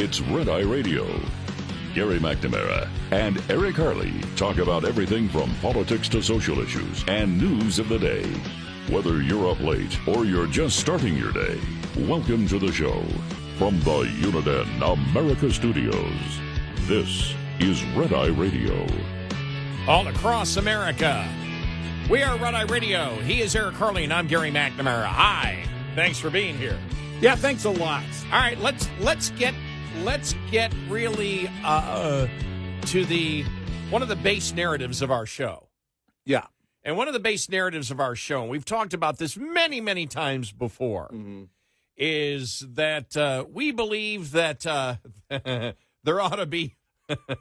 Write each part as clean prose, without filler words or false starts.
It's Red Eye Radio. Gary McNamara and Eric Harley talk about everything from politics to social issues and news of the day. Whether you're up late or you're just starting your day, welcome to the show. From the Uniden America Studios, this is Red Eye Radio. All across America, we are Red Eye Radio. He is Eric Harley, and I'm Gary McNamara. Hi. Thanks for being here. Yeah, thanks a lot. All right, let's get really to the one of the base narratives of our show. Yeah. And one of the base narratives of our show, and we've talked about this many, many times before, is that we believe that there ought to be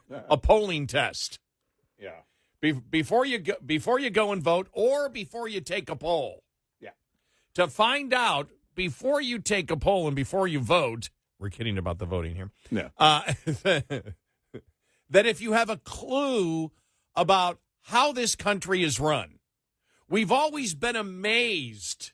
a polling test. Yeah. Before you go and vote, or before you take a poll. Yeah. To find out before you take a poll and before you vote, we're kidding about the voting here. Yeah. That if you have a clue about how this country is run, we've always been amazed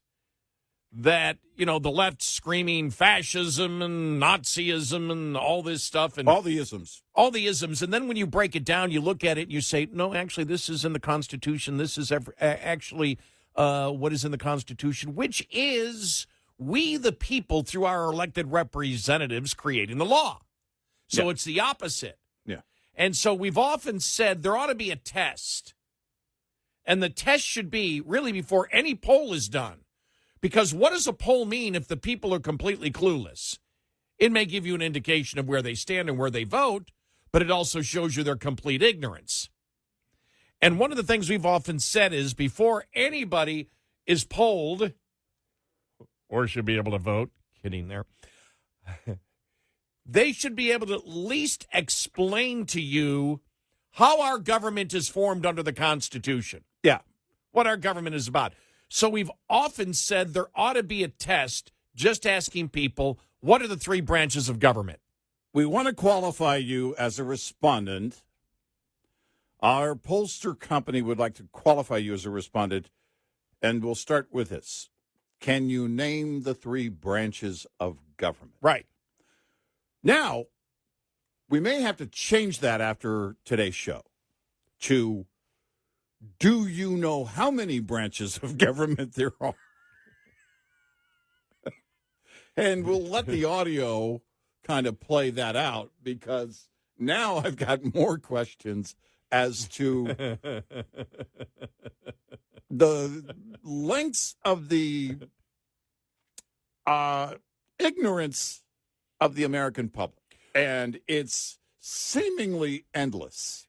that, the left screaming fascism and Nazism and all this stuff. And all the isms. All the isms. And then when you break it down, you look at it and you say, no, actually, this is in the Constitution. This is actually what is in the Constitution, which is we, the people, through our elected representatives, creating the law. So It's the opposite. Yeah. And so we've often said there ought to be a test. And the test should be really before any poll is done. Because what does a poll mean if the people are completely clueless? It may give you an indication of where they stand and where they vote, but it also shows you their complete ignorance. And one of the things we've often said is before anybody is polled or should be able to vote, kidding there, they should be able to at least explain to you how our government is formed under the Constitution. Yeah. What our government is about. So we've often said there ought to be a test just asking people, what are the three branches of government? We want to qualify you as a respondent. Our pollster company would like to qualify you as a respondent, and we'll start with this. Can you name the three branches of government? Right. Now, we may have to change that after today's show to, do you know how many branches of government there are? And we'll let the audio kind of play that out, because now I've got more questions as to the lengths of the ignorance of the American public. And it's seemingly endless.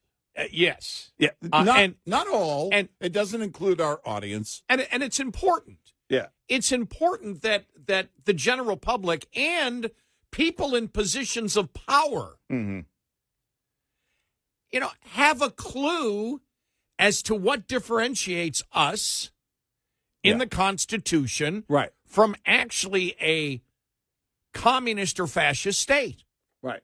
Yes. Yeah. Not all. And it doesn't include our audience. And it's important. Yeah. It's important that the general public and people in positions of power, have a clue as to what differentiates us in the Constitution from actually a communist or fascist state. Right.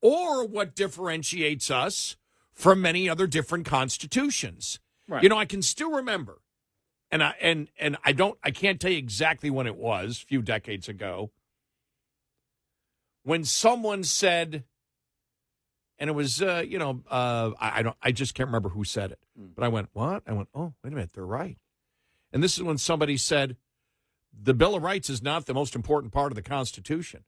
Or what differentiates us from many other different constitutions. Right. I can still remember, and I can't tell you exactly when it was, a few decades ago, when someone said, and it was, I just can't remember who said it, but I went, what? I went, oh, wait a minute, they're right. And this is when somebody said, the Bill of Rights is not the most important part of the Constitution.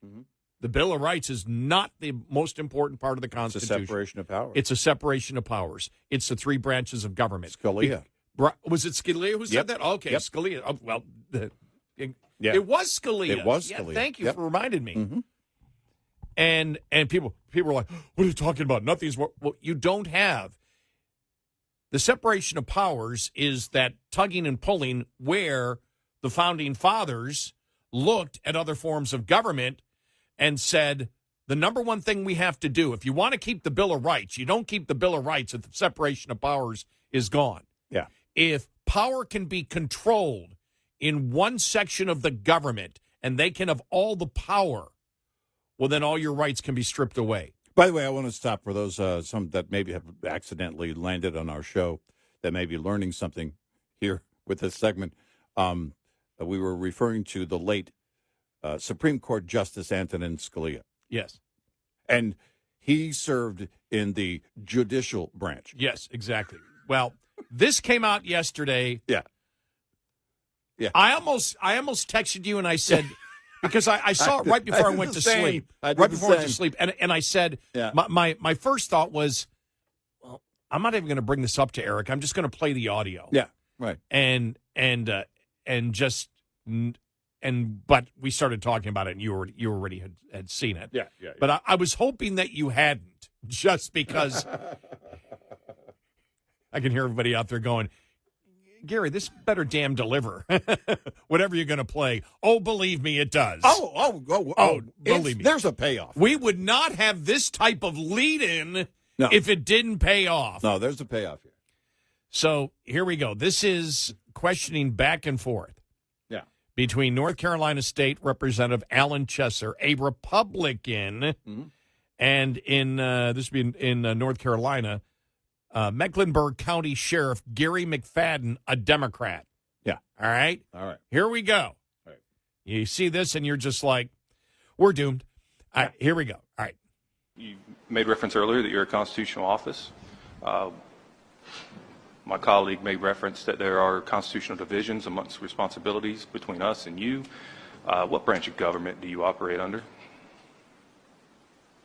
Mm-hmm. The Bill of Rights is not the most important part of the Constitution. It's a separation of powers. It's a separation of powers. It's the three branches of government. Scalia. Was it Scalia who said that? Okay, Yep. Scalia. Oh, well, it was Scalia. It was Yeah, Scalia. thank you for reminding me. Mm-hmm. And people were like, what are you talking about? Nothing's more. Well, you don't have. The separation of powers is that tugging and pulling where the founding fathers looked at other forms of government and said, the number one thing we have to do, if you want to keep the Bill of Rights, you don't keep the Bill of Rights if the separation of powers is gone. Yeah. If power can be controlled in one section of the government and they can have all the power, well, then all your rights can be stripped away. By the way, I want to stop for those some that maybe have accidentally landed on our show that may be learning something here with this segment. We were referring to the late Supreme Court Justice Antonin Scalia. Yes. And he served in the judicial branch. Yes, exactly. Well, this came out yesterday. Yeah. Yeah. I almost texted you and I said, because I saw it right before I went to sleep. Right before I went to sleep. And I said, my first thought was, well, I'm not even going to bring this up to Eric. I'm just going to play the audio. Yeah, right. But we started talking about it, and you already had seen it. Yeah. But I was hoping that you hadn't, just because I can hear everybody out there going, Gary, this better damn deliver. Whatever you're going to play. Oh, believe me, it does. Believe me. There's a payoff. We would not have this type of lead-in if it didn't pay off. No, there's a payoff here. So here we go. This is questioning back and forth. Yeah. Between North Carolina State Representative Alan Chesser, a Republican, and in this would be in North Carolina, Mecklenburg County Sheriff Gary McFadden, a Democrat. Yeah. All right? Here we go. All right. You see this and you're just like, we're doomed. All right, here we go. All right. You made reference earlier that you're a constitutional office. My colleague made reference that there are constitutional divisions amongst responsibilities between us and you. What branch of government do you operate under?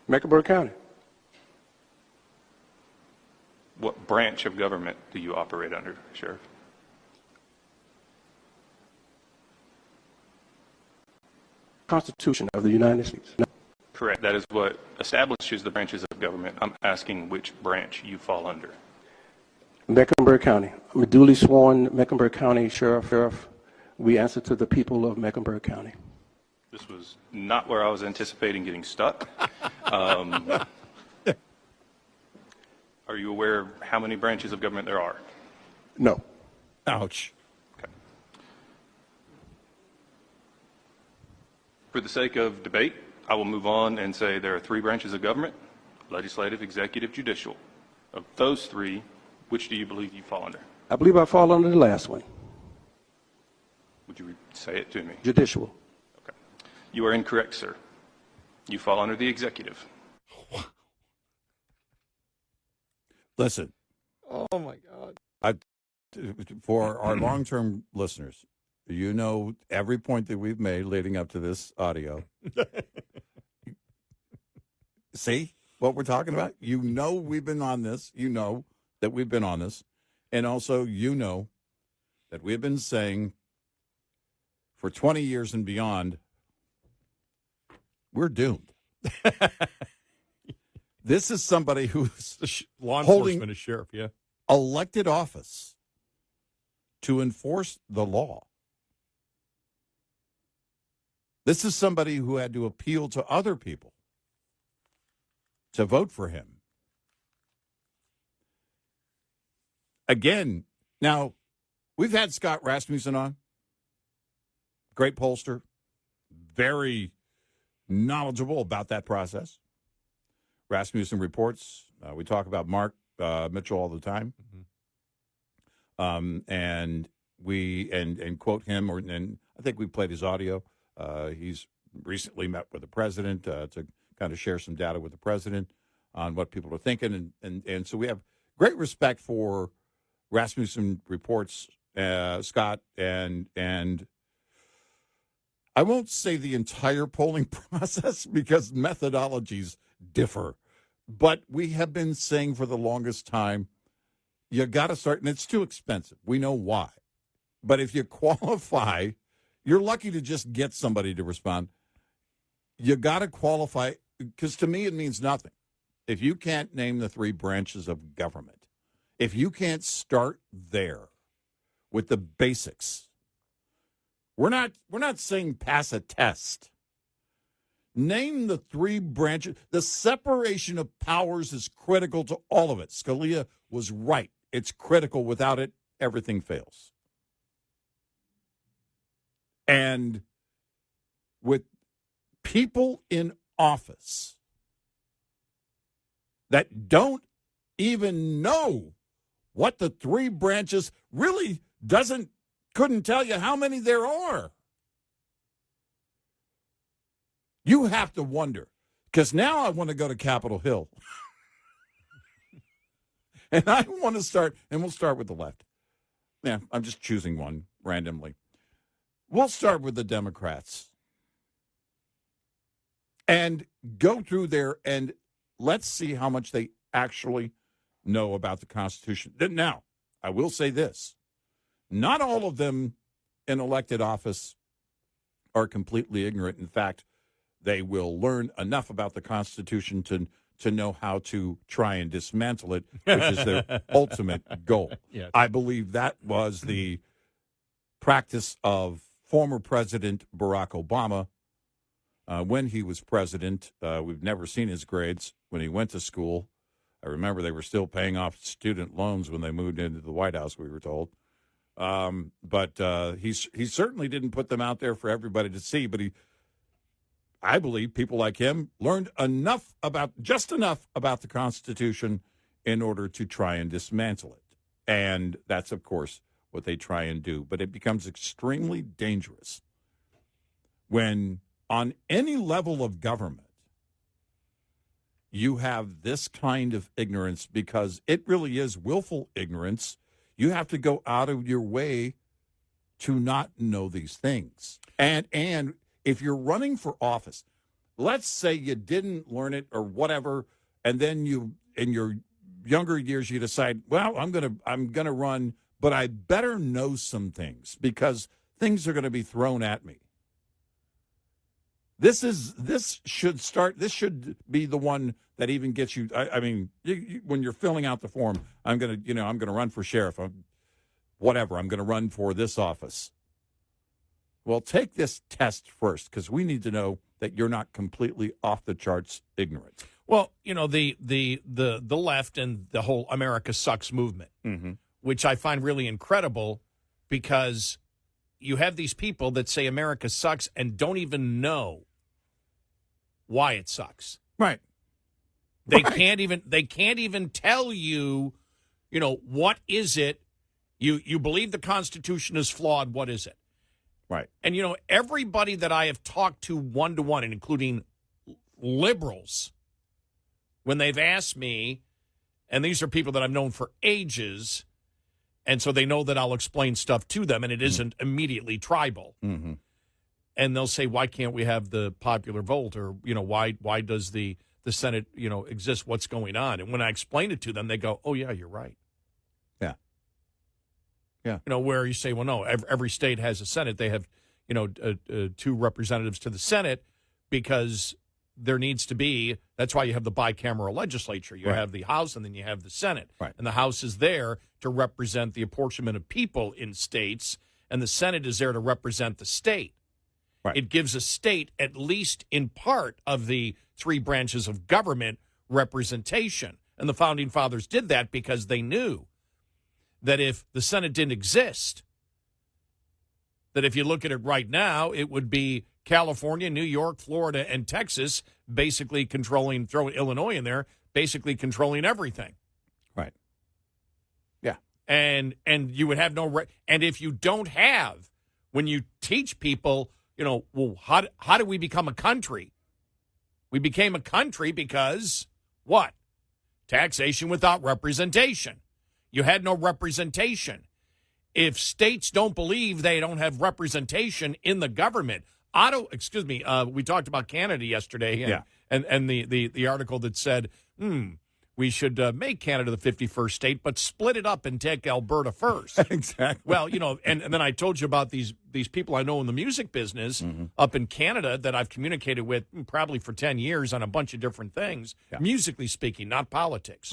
Mecklenburg County. What branch of government do you operate under, Sheriff? Constitution of the United States. No. Correct. That is what establishes the branches of government. I'm asking which branch you fall under. Mecklenburg County. I'm a duly sworn Mecklenburg County Sheriff. We answer to the people of Mecklenburg County. This was not where I was anticipating getting stuck. Are you aware of how many branches of government there are? No. Ouch. Okay. For the sake of debate, I will move on and say there are three branches of government: legislative, executive, judicial. Of those three, which do you believe you fall under? I believe I fall under the last one. Would you say it to me? Judicial. Okay. You are incorrect, sir. You fall under the executive. Listen. Oh, my God. For our long-term listeners, you know every point that we've made leading up to this audio. See what we're talking about? You know we've been on this. You know that we've been on this. And also you know that we've been saying for 20 years and beyond, we're doomed. This is somebody who's law enforcement, a sheriff, yeah, elected office to enforce the law. This is somebody who had to appeal to other people to vote for him. Again, now, we've had Scott Rasmussen on. Great pollster. Very knowledgeable about that process. Rasmussen reports. We talk about Mark Mitchell all the time. And we quote him, and I think we played his audio. He's recently met with the president to kind of share some data with the president on what people are thinking. And so we have great respect for Rasmussen reports, Scott, and I won't say the entire polling process because methodologies differ. But we have been saying for the longest time, you got to start, and it's too expensive. We know why. But if you qualify, you're lucky to just get somebody to respond. You got to qualify, because to me it means nothing. If you can't name the three branches of government, if you can't start there with the basics, we're not saying pass a test. Name the three branches. The separation of powers is critical to all of it. Scalia was right. It's critical. Without it, everything fails. And with people in office that don't even know what the three branches really couldn't tell you how many there are. You have to wonder, because now I want to go to Capitol Hill. And I want to start, and we'll start with the left. Yeah, I'm just choosing one randomly. We'll start with the Democrats. And go through there, and let's see how much they actually know about the Constitution. Now, I will say this. Not all of them in elected office are completely ignorant. In fact, they will learn enough about the Constitution to know how to try and dismantle it, which is their ultimate goal. Yes. I believe that was the practice of former President Barack Obama when he was president. We've never seen his grades when he went to school. I remember they were still paying off student loans when they moved into the White House, we were told. But he certainly didn't put them out there for everybody to see, but I believe people like him learned just enough about the Constitution in order to try and dismantle it. And that's, of course, what they try and do. But it becomes extremely dangerous when, on any level of government, you have this kind of ignorance, because it really is willful ignorance. You have to go out of your way to not know these things. And if you're running for office, let's say you didn't learn it or whatever, and then you, in your younger years, you decide, well, I'm gonna run, but I better know some things because things are going to be thrown at me. This should be the one that even gets you. I mean, when you're filling out the form, I'm gonna run for sheriff. I'm going to run for this office. Well, take this test first, because we need to know that you're not completely off the charts ignorant. Well, the left and the whole America Sucks movement, which I find really incredible, because you have these people that say America sucks and don't even know why it sucks. Right. They can't even tell you, what is it? You believe the Constitution is flawed. What is it? Right. And, everybody that I have talked to one-to-one, and including liberals, when they've asked me, and these are people that I've known for ages, and so they know that I'll explain stuff to them, and it isn't immediately tribal. Mm-hmm. And they'll say, why can't we have the popular vote? Or, why does the Senate, exist? What's going on? And when I explain it to them, they go, oh, yeah, you're right. Yeah. Yeah. Where you say, well, no, every state has a Senate. They have, two representatives to the Senate, because there needs to be, that's why you have the bicameral legislature. You have the House, and then you have the Senate. Right. And the House is there to represent the apportionment of people in states, and the Senate is there to represent the state. Right. It gives a state, at least in part, of the three branches of government representation. And the Founding Fathers did that because they knew that if the Senate didn't exist, that if you look at it right now, it would be California, New York, Florida, and Texas basically controlling, throw Illinois in there, basically controlling everything. Right. Yeah. And you would have no and if you don't have, when you teach people, well, how do we become a country? We became a country because what? Taxation without representation. You had no representation. If states don't believe they don't have representation in the government, we talked about Canada yesterday, and the article that said, we should make Canada the 51st state, but split it up and take Alberta first. Exactly. Well, and then I told you about these people I know in the music business up in Canada that I've communicated with probably for 10 years on a bunch of different things, musically speaking, not politics.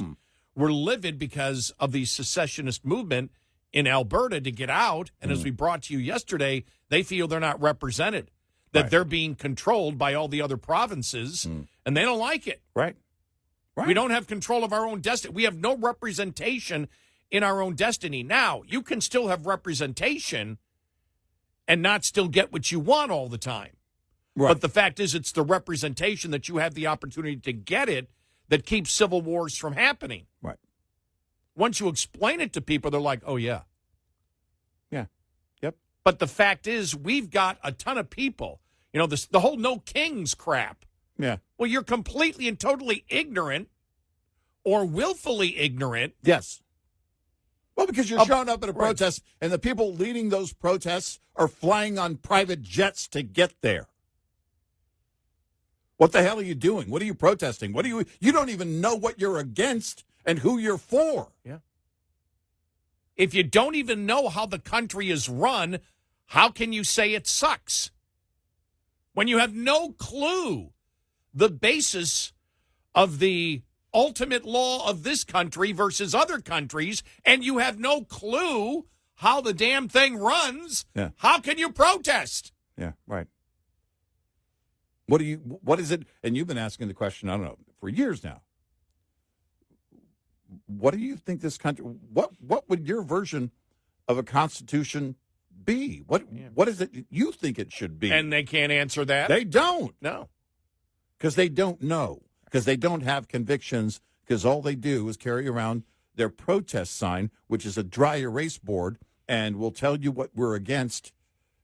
We're livid because of the secessionist movement in Alberta to get out, and as we brought to you yesterday, they feel they're not represented, that they're being controlled by all the other provinces, and they don't like it. Right. Right. We don't have control of our own destiny. We have no representation in our own destiny. Now, you can still have representation and not still get what you want all the time. Right. But the fact is, it's the representation that you have the opportunity to get it that keeps civil wars from happening. Right. Once you explain it to people, they're like, oh, yeah. Yeah. Yep. But the fact is, we've got a ton of people. You know, the whole no kings crap. Yeah. Well, you're completely and totally ignorant or willfully ignorant. Yes. Well, because you're showing up at a protest, and the people leading those protests are flying on private jets to get there. What the hell are you doing? What are you protesting? You don't even know what you're against and who you're for. Yeah. If you don't even know how the country is run, how can you say it sucks? When you have no clue the basis of the ultimate law of this country versus other countries, and you have no clue how the damn thing runs, how can you protest? Yeah, right. What is it? And you've been asking the question, I don't know, for years now. What do you think this country, what would your version of a constitution be? What is it you think it should be? And they can't answer that? They don't. No. Because they don't know. Because they don't have convictions. Because all they do is carry around their protest sign, which is a dry erase board, and will tell you what we're against.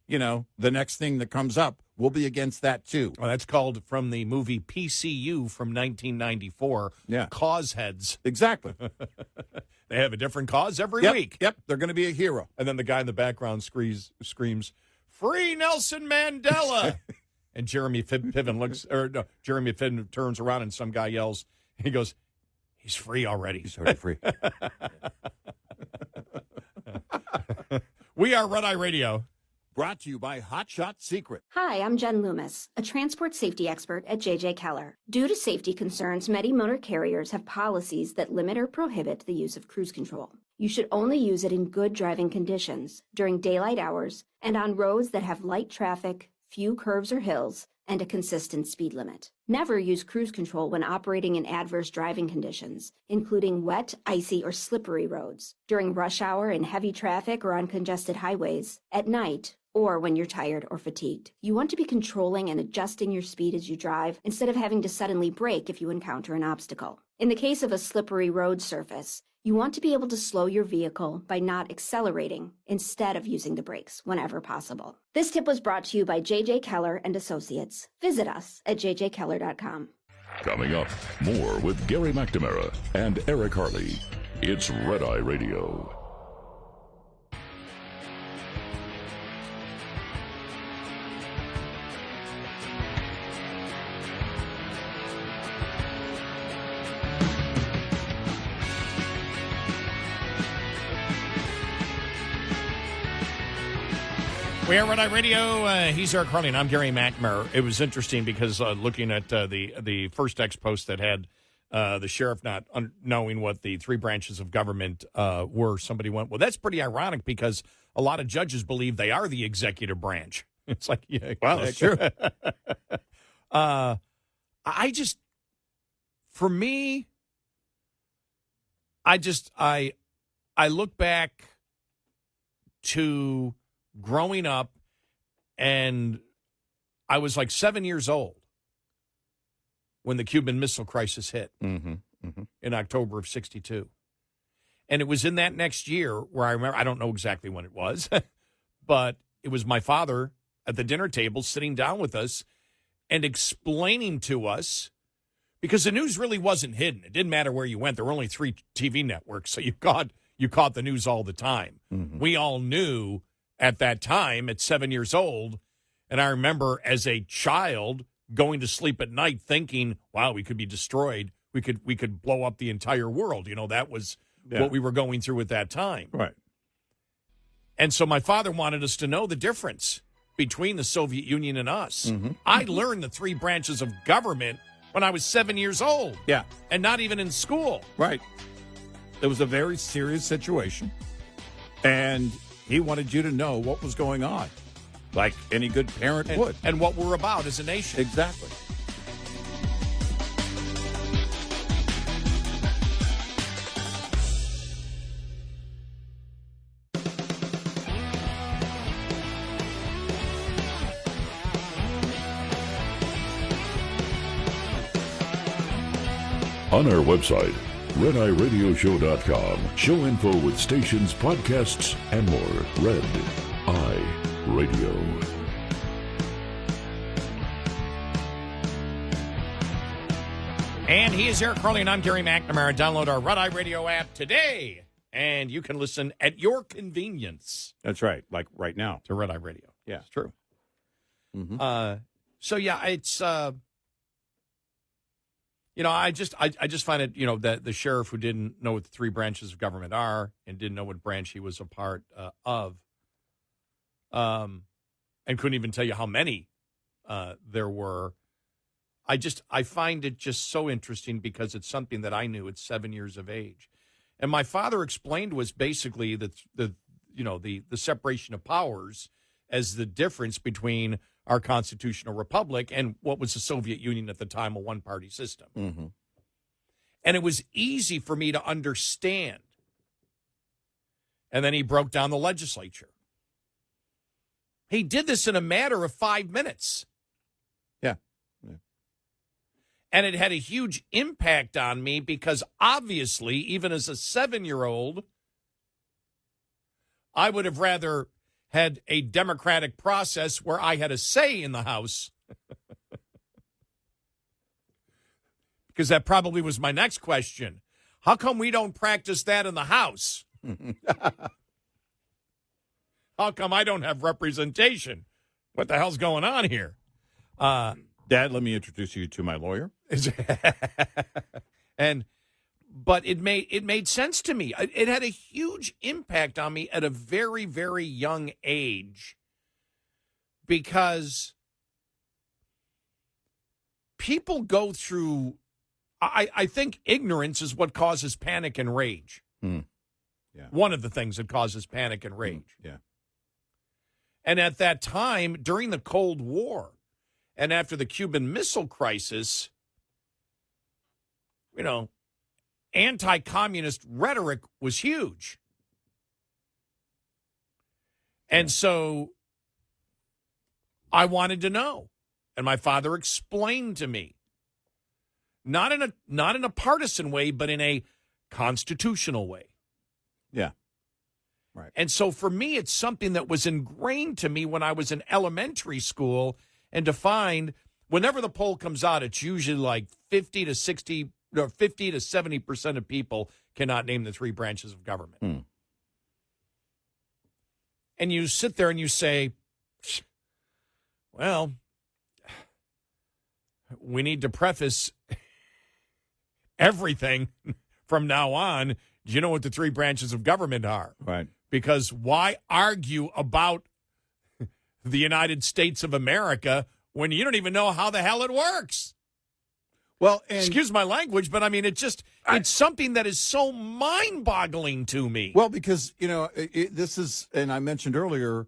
You know, the next thing that comes up, we'll be against that too. Well, that's called from the movie PCU from 1994. Yeah. Cause heads. Exactly. They have a different cause every week. Yep, they're going to be a hero. And then the guy in the background screams, "Free Nelson Mandela!" And Jeremy Piven turns around and some guy yells, and he goes, "He's free already." He's already free. We are Red Eye Radio. Brought to you by Hot Shot Secret. Hi, I'm Jen Loomis, a transport safety expert at J.J. Keller. Due to safety concerns, many motor carriers have policies that limit or prohibit the use of cruise control. You should only use it in good driving conditions, during daylight hours, and on roads that have light traffic, few curves or hills, and a consistent speed limit. Never use cruise control when operating in adverse driving conditions, including wet, icy, or slippery roads, during rush hour in heavy traffic or on congested highways, at night, or when you're tired or fatigued. You want to be controlling and adjusting your speed as you drive instead of having to suddenly brake if you encounter an obstacle. In the case of a slippery road surface, you want to be able to slow your vehicle by not accelerating instead of using the brakes whenever possible. This tip was brought to you by J.J. Keller and Associates. Visit us at jjkeller.com. Coming up, more with Gary McNamara and Eric Harley. It's Red Eye Radio. We are Red Eye Radio. He's Eric Harley, and I'm Gary McNamara. It was interesting because looking at the first X post that had the sheriff not knowing what the three branches of government were, somebody went, well, that's pretty ironic because a lot of judges believe they are the executive branch. It's like, yeah. Well, that's true. For me, I look back to growing up, and I was like 7 years old when the Cuban Missile Crisis hit in October of '62. And it was in that next year where I remember, I don't know exactly when it was, but it was my father at the dinner table sitting down with us and explaining to us, because the news really wasn't hidden. It didn't matter where you went. There were only 3 TV networks, so you caught the news all the time. We all knew at that time, at 7 years old, and I remember as a child going to sleep at night thinking, wow, we could be destroyed. We could blow up the entire world. You know, that was what we were going through at that time. Right. And so my father wanted us to know the difference between the Soviet Union and us. I learned the 3 branches of government when I was 7 years old. Yeah. And not even in school. Right. It was a very serious situation. And he wanted you to know what was going on, like any good parent would. And what we're about as a nation. Exactly. On our website, RedEyeRadioshow.com. Show info with stations, podcasts, and more. Red Eye Radio. And he is Eric Harley, and I'm Gary McNamara. Download our Red Eye Radio app today, and you can listen at your convenience. That's right, like right now. To Red Eye Radio. Yeah. It's true. Mm-hmm. So, yeah, it's, I just find it, that the sheriff who didn't know what the three branches of government are and didn't know what branch he was a part of, and couldn't even tell you how many there were. I find it just so interesting because it's something that I knew at 7 years of age. And my father explained was basically the separation of powers as the difference between our constitutional republic and what was the Soviet Union at the time, a one-party system. Mm-hmm. And it was easy for me to understand. And then he broke down the legislature. He did this in a matter of 5 minutes. Yeah. And it had a huge impact on me because obviously, even as a 7-year-old, I would have rather had a democratic process where I had a say in the House. Because that probably was my next question. How come we don't practice that in the House? How come I don't have representation? What the hell's going on here? Dad, let me introduce you to my lawyer. But it made sense to me. It had a huge impact on me at a very, very young age because people go through, I think ignorance is what causes panic and rage. Yeah. One of the things that causes panic and rage. Yeah. And at that time, during the Cold War and after the Cuban Missile Crisis, anti-communist rhetoric was huge. And so I wanted to know. And my father explained to me, not in a partisan way, but in a constitutional way. Yeah. Right. And so for me, it's something that was ingrained to me when I was in elementary school, and to find whenever the poll comes out, it's usually like 50 to 70% of people cannot name the three branches of government. And you sit there and you say, well, we need to preface everything from now on. Do you know what the three branches of government are? Right. Because why argue about the United States of America when you don't even know how the hell it works? Well, and excuse my language, but I mean, it's something that is so mind-boggling to me. Well, because, this is, and I mentioned earlier,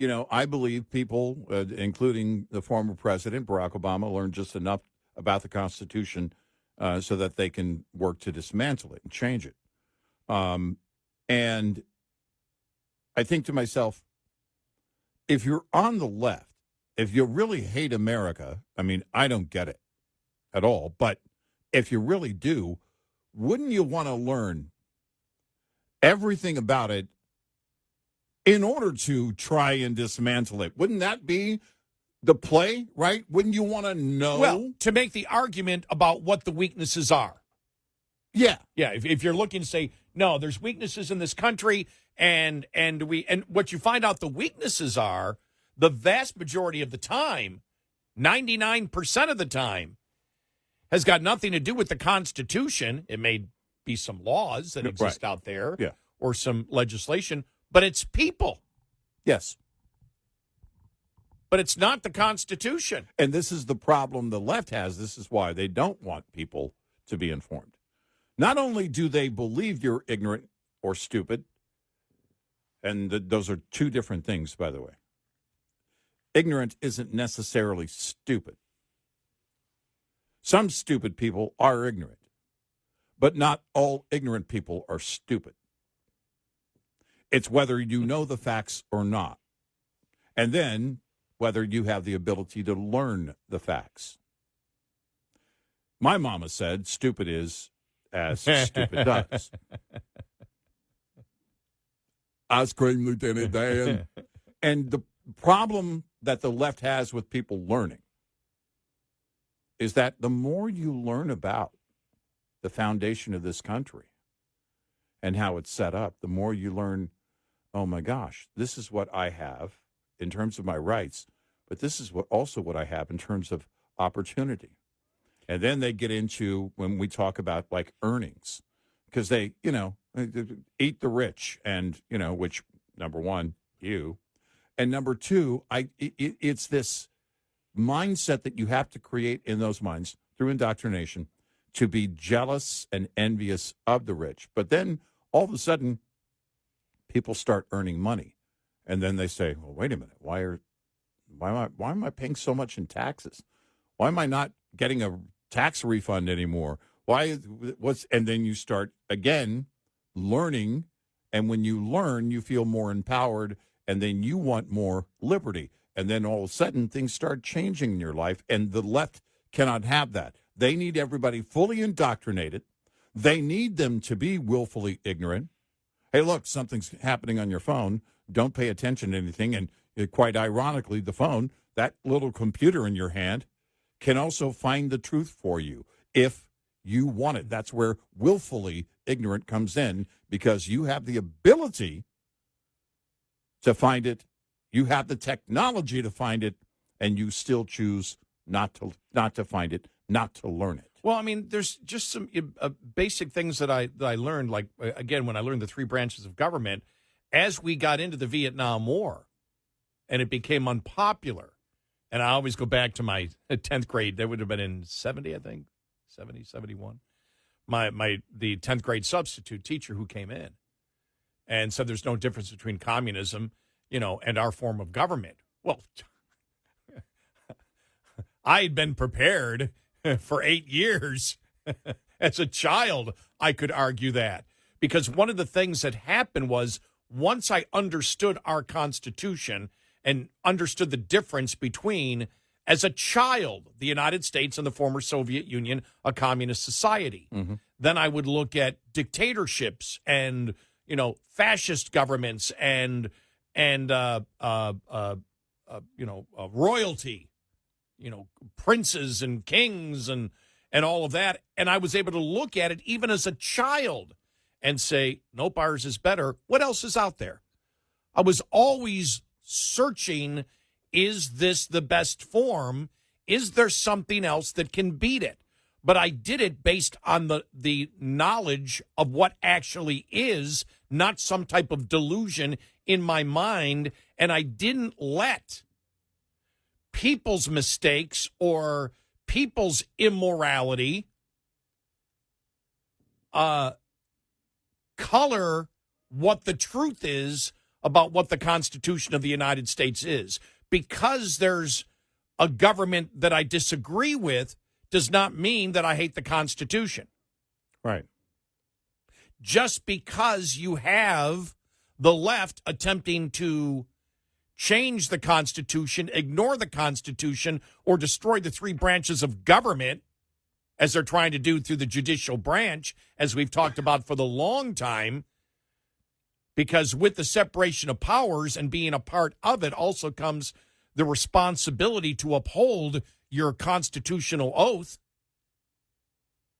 I believe people, including the former president, Barack Obama, learned just enough about the Constitution so that they can work to dismantle it and change it. And I think to myself, if you're on the left, if you really hate America, I mean, I don't get it at all. But if you really do, wouldn't you want to learn everything about it in order to try and dismantle it? Wouldn't that be the play, right? Wouldn't you want to know? Well, to make the argument about what the weaknesses are. Yeah. Yeah, if you're looking to say, no, there's weaknesses in this country, and what you find out the weaknesses are, the vast majority of the time, 99% of the time, has got nothing to do with the Constitution. It may be some laws that exist out there, or some legislation, but it's people. Yes. But it's not the Constitution. And this is the problem the left has. This is why they don't want people to be informed. Not only do they believe you're ignorant or stupid, and those are two different things, by the way. Ignorant isn't necessarily stupid. Some stupid people are ignorant, but not all ignorant people are stupid. It's whether you know the facts or not, and then whether you have the ability to learn the facts. My mama said, stupid is as stupid does. Ice cream, Lieutenant Dan. And the problem that the left has with people learning is that the more you learn about the foundation of this country and how it's set up, the more you learn, oh my gosh, this is what I have in terms of my rights, but this is what I have in terms of opportunity. And then they get into when we talk about like earnings, because they, eat the rich, and which number one, you, and number two, it's this mindset that you have to create in those minds through indoctrination to be jealous and envious of the rich. But then all of a sudden, people start earning money, and then they say, "Well, wait a minute, why am I paying so much in taxes? Why am I not getting a tax refund anymore? And then you start again learning, and when you learn, you feel more empowered, and then you want more liberty, and then all of a sudden things start changing in your life, and the left cannot have that. They need everybody fully indoctrinated. They need them to be willfully ignorant. Hey, look, something's happening on your phone. Don't pay attention to anything. And quite ironically, the phone, that little computer in your hand, can also find the truth for you if you want it. That's where willfully ignorant comes in, because you have the ability to find it. You have the technology to find it, and you still choose not to find it, not to learn it. Well, I mean, there's just some basic things that I learned, like, again, when I learned the three branches of government, as we got into the Vietnam War, and it became unpopular. And I always go back to my 10th grade. That would have been in 70, I think, 70, 71. The 10th grade substitute teacher who came in and said there's no difference between communism, and our form of government. Well, I had been prepared for 8 years. As a child, I could argue that. Because one of the things that happened was once I understood our Constitution and understood the difference between, as a child, the United States and the former Soviet Union, a communist society. Mm-hmm. Then I would look at dictatorships and, fascist governments and royalty, princes and kings and all of that. And I was able to look at it even as a child and say, nope, ours is better. What else is out there? I was always searching, is this the best form? Is there something else that can beat it? But I did it based on the knowledge of what actually is, not some type of delusion in my mind. And I didn't let people's mistakes or people's immorality color what the truth is about what the Constitution of the United States is. Because there's a government that I disagree with does not mean that I hate the Constitution. Right. Just because you have the left attempting to change the Constitution, ignore the Constitution, or destroy the three branches of government, as they're trying to do through the judicial branch, as we've talked about for the long time, because with the separation of powers and being a part of it also comes the responsibility to uphold your constitutional oath.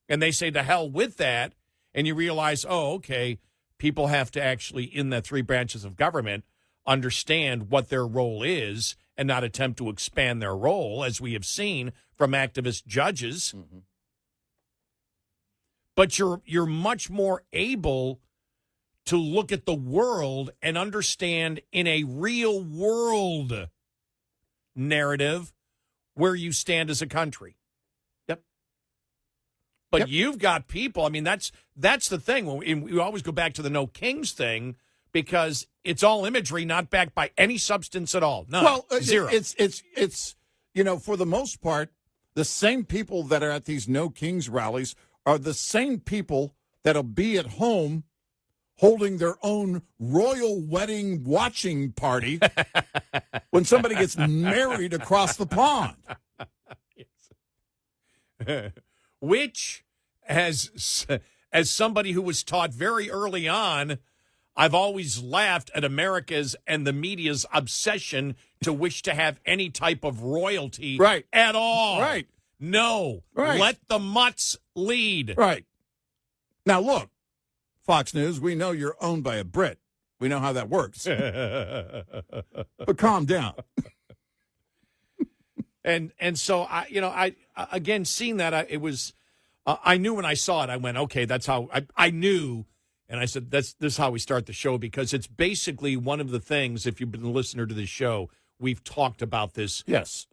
And they say to hell with that. And you realize, oh, okay, people have to actually, in the three branches of government, understand what their role is and not attempt to expand their role, as we have seen from activist judges. Mm-hmm. But you're much more able to look at the world and understand in a real world narrative where you stand as a country. Yep. But you've got people, I mean, that's the thing. We always go back to the no kings thing because it's all imagery, not backed by any substance at all. No, well, zero. It's for the most part, the same people that are at these no kings rallies are the same people that'll be at home holding their own royal wedding watching party when somebody gets married across the pond. Which, as somebody who was taught very early on, I've always laughed at America's and the media's obsession to wish to have any type of royalty right. at all. Right. No. Right. Let the mutts lead. Right. Now, look, Fox News, we know you're owned by a Brit. We know how that works. But calm down. And so I again seeing that it was I knew when I saw it I went, okay, that's how I knew, and I said this is how we start the show, because it's basically one of the things, if you've been a listener to this show, we've talked about this Yes.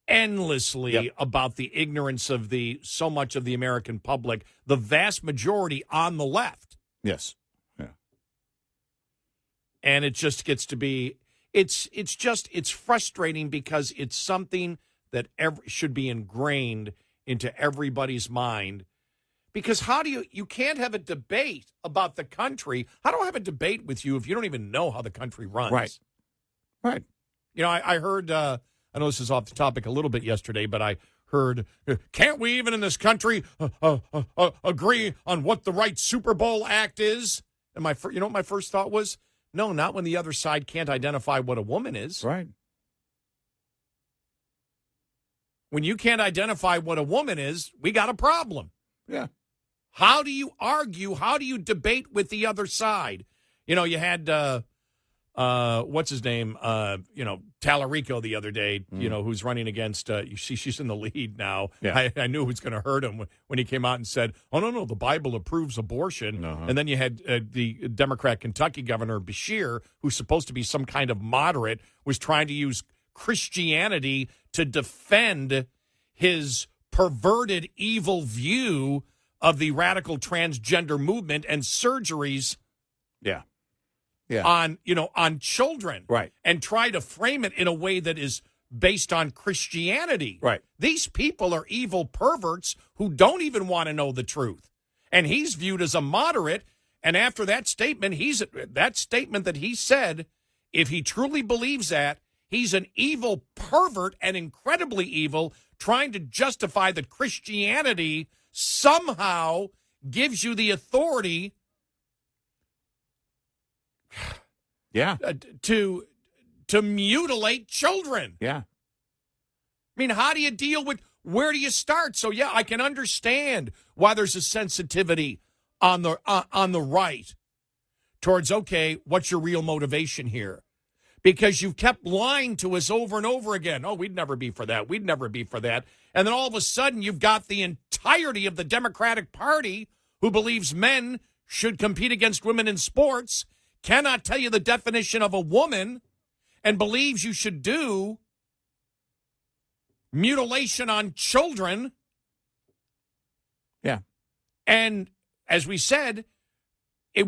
endlessly about the ignorance of so much of the American public, the vast majority on the left. Yes. Yeah. And it just gets to be it's frustrating because it's something that should be ingrained into everybody's mind. Because how do you can't have a debate about the country. How do I have a debate with you if you don't even know how the country runs? Right. Right. You know, I heard, I know this is off the topic a little bit yesterday, but I heard, can't we even in this country agree on what the right Super Bowl act is? And you know what my first thought was? No, not when the other side can't identify what a woman is. Right. When you can't identify what a woman is, we got a problem. Yeah. How do you argue? How do you debate with the other side? You know, you had, what's his name? Tallarico the other day, who's running against, she's in the lead now. Yeah. I knew it was going to hurt him when he came out and said, oh, no, the Bible approves abortion. Uh-huh. And then you had the Democrat Kentucky governor, Beshear, who's supposed to be some kind of moderate, was trying to use Christianity to defend his perverted, evil view of the radical transgender movement and surgeries Yeah. on children. Right. And try to frame it in a way that is based on Christianity. Right. These people are evil perverts who don't even want to know the truth. And he's viewed as a moderate. And after that statement, that he said, if he truly believes that, he's an evil pervert and incredibly evil, trying to justify that Christianity somehow gives you the authority to mutilate children. Yeah. I mean, how do you deal with, where do you start? So, yeah, I can understand why there's a sensitivity on the right towards, okay, what's your real motivation here? Because you've kept lying to us over and over again. Oh, we'd never be for that. We'd never be for that. And then all of a sudden, you've got the entirety of the Democratic Party who believes men should compete against women in sports, cannot tell you the definition of a woman, and believes you should do mutilation on children. Yeah. And as we said, it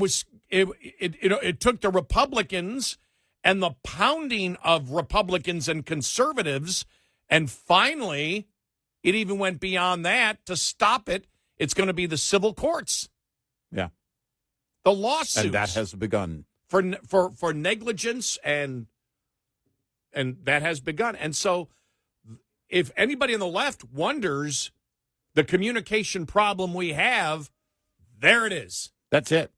took the Republicans and the pounding of Republicans and conservatives, and finally, it even went beyond that to stop it. It's going to be the civil courts. Yeah. The lawsuits. And that has begun. For negligence, and that has begun. And so if anybody on the left wonders the communication problem we have, there it is. That's it.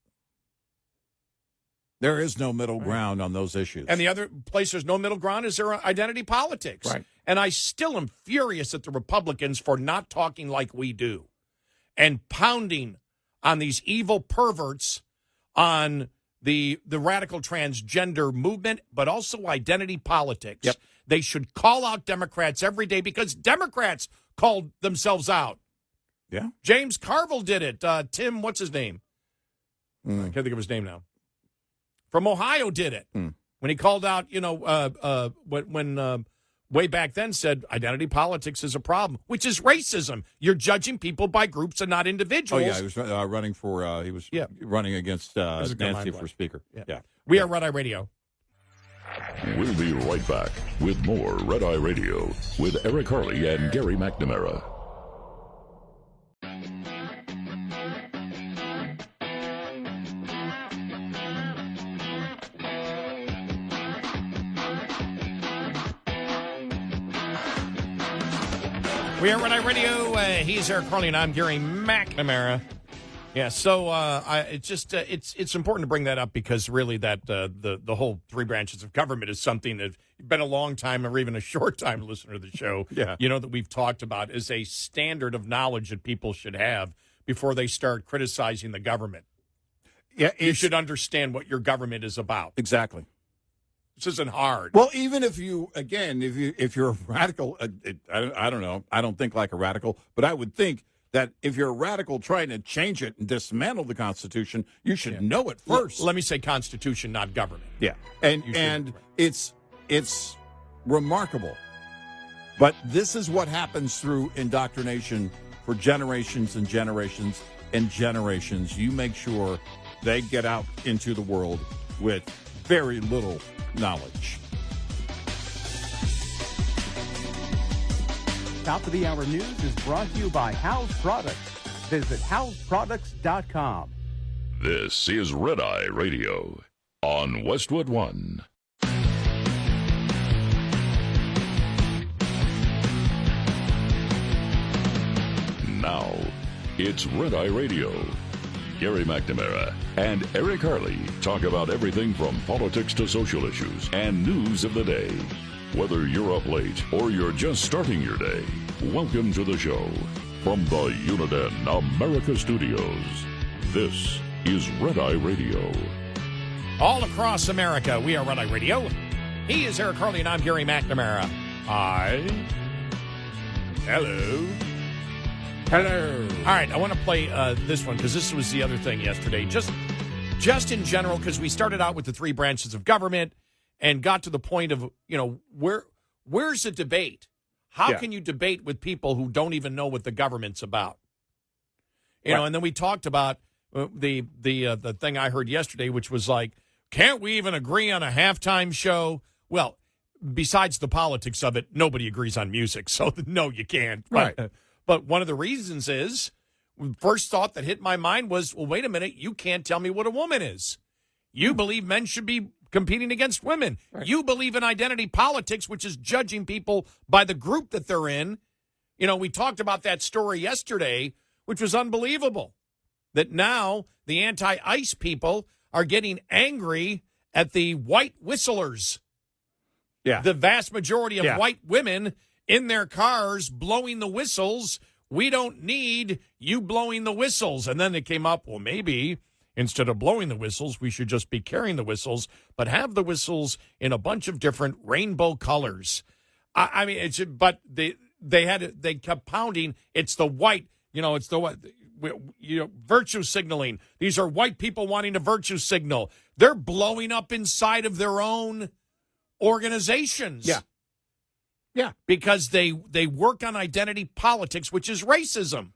There is no middle ground on those issues. And the other place there's no middle ground is their identity politics. Right. And I still am furious at the Republicans for not talking like we do and pounding on these evil perverts on the radical transgender movement, but also identity politics. Yep. They should call out Democrats every day because Democrats called themselves out. Yeah. James Carville did it. Tim, what's his name? I can't think of his name now. From Ohio did it. When he called out, when way back then said identity politics is a problem, which is racism. You're judging people by groups and not individuals. Oh, yeah, he was running for, running against Nancy for Speaker. Yeah. We are Red Eye Radio. We'll be right back with more Red Eye Radio with Eric Harley and Gary McNamara. We are Red Eye Radio. He's Eric Harley, and I'm Gary McNamara. Yeah, so it's important to bring that up because really that the whole three branches of government is something that you've been a long time or even a short time listener to the show. Yeah. You know that we've talked about is a standard of knowledge that people should have before they start criticizing the government. Yeah, you should understand what your government is about. Exactly. This isn't hard. Well, even if you're a radical, I don't know. I don't think like a radical, but I would think that if you're a radical trying to change it and dismantle the Constitution, you should know it first. Let me say Constitution, not government. Yeah, and it's remarkable. But this is what happens through indoctrination for generations and generations and generations. You make sure they get out into the world with very little knowledge. Top of the Hour News is brought to you by House Products. Visit houseproducts.com. This is Red Eye Radio on Westwood One. Now, it's Red Eye Radio. Gary McNamara and Eric Harley talk about everything from politics to social issues and news of the day. Whether you're up late or you're just starting your day, welcome to the show. From the Uniden America Studios, this is Red Eye Radio. All across America, we are Red Eye Radio. He is Eric Harley, and I'm Gary McNamara. Hi. Hello. Hello. All right, I want to play this one because this was the other thing yesterday. Just in general, because we started out with the three branches of government and got to the point of, where's the debate? How can you debate with people who don't even know what the government's about? You know, and then we talked about the thing I heard yesterday, which was like, can't we even agree on a halftime show? Well, besides the politics of it, nobody agrees on music, so no, you can't. Right. But one of the reasons is, first thought that hit my mind was, well, wait a minute, you can't tell me what a woman is. You believe men should be competing against women. Right. You believe in identity politics, which is judging people by the group that they're in. You know, we talked about that story yesterday, which was unbelievable, that now the anti-ICE people are getting angry at the white whistlers. Yeah. The vast majority of white women in their cars blowing the whistles. We don't need you blowing the whistles. And then it came up, well, maybe instead of blowing the whistles, we should just be carrying the whistles, but have the whistles in a bunch of different rainbow colors. I mean, they kept pounding. It's the white, it's the what, virtue signaling. These are white people wanting to virtue signal. They're blowing up inside of their own organizations. Yeah. Yeah. Because they work on identity politics, which is racism.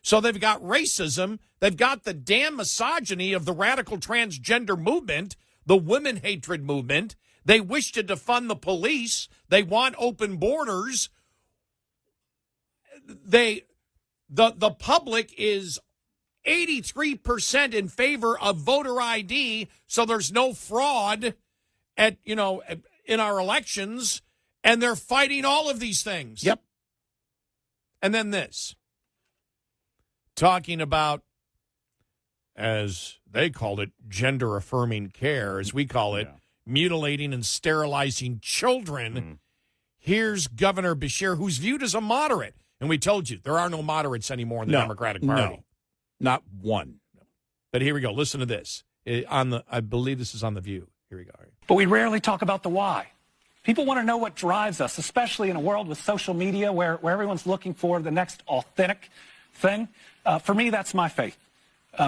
So they've got racism. They've got the damn misogyny of the radical transgender movement, the women hatred movement. They wish to defund the police. They want open borders. The public is 83% in favor of voter ID, so there's no fraud in our elections. And they're fighting all of these things. Yep. And then this. Talking about, as they called it, gender-affirming care, as we call it, mutilating and sterilizing children. Mm. Here's Governor Beshear, who's viewed as a moderate. And we told you, there are no moderates anymore in the Democratic Party. No, not one. But here we go. Listen to this. I believe this is on The View. Here we go. But we rarely talk about the why. People want to know what drives us, especially in a world with social media where everyone's looking for the next authentic thing. For me, that's my faith.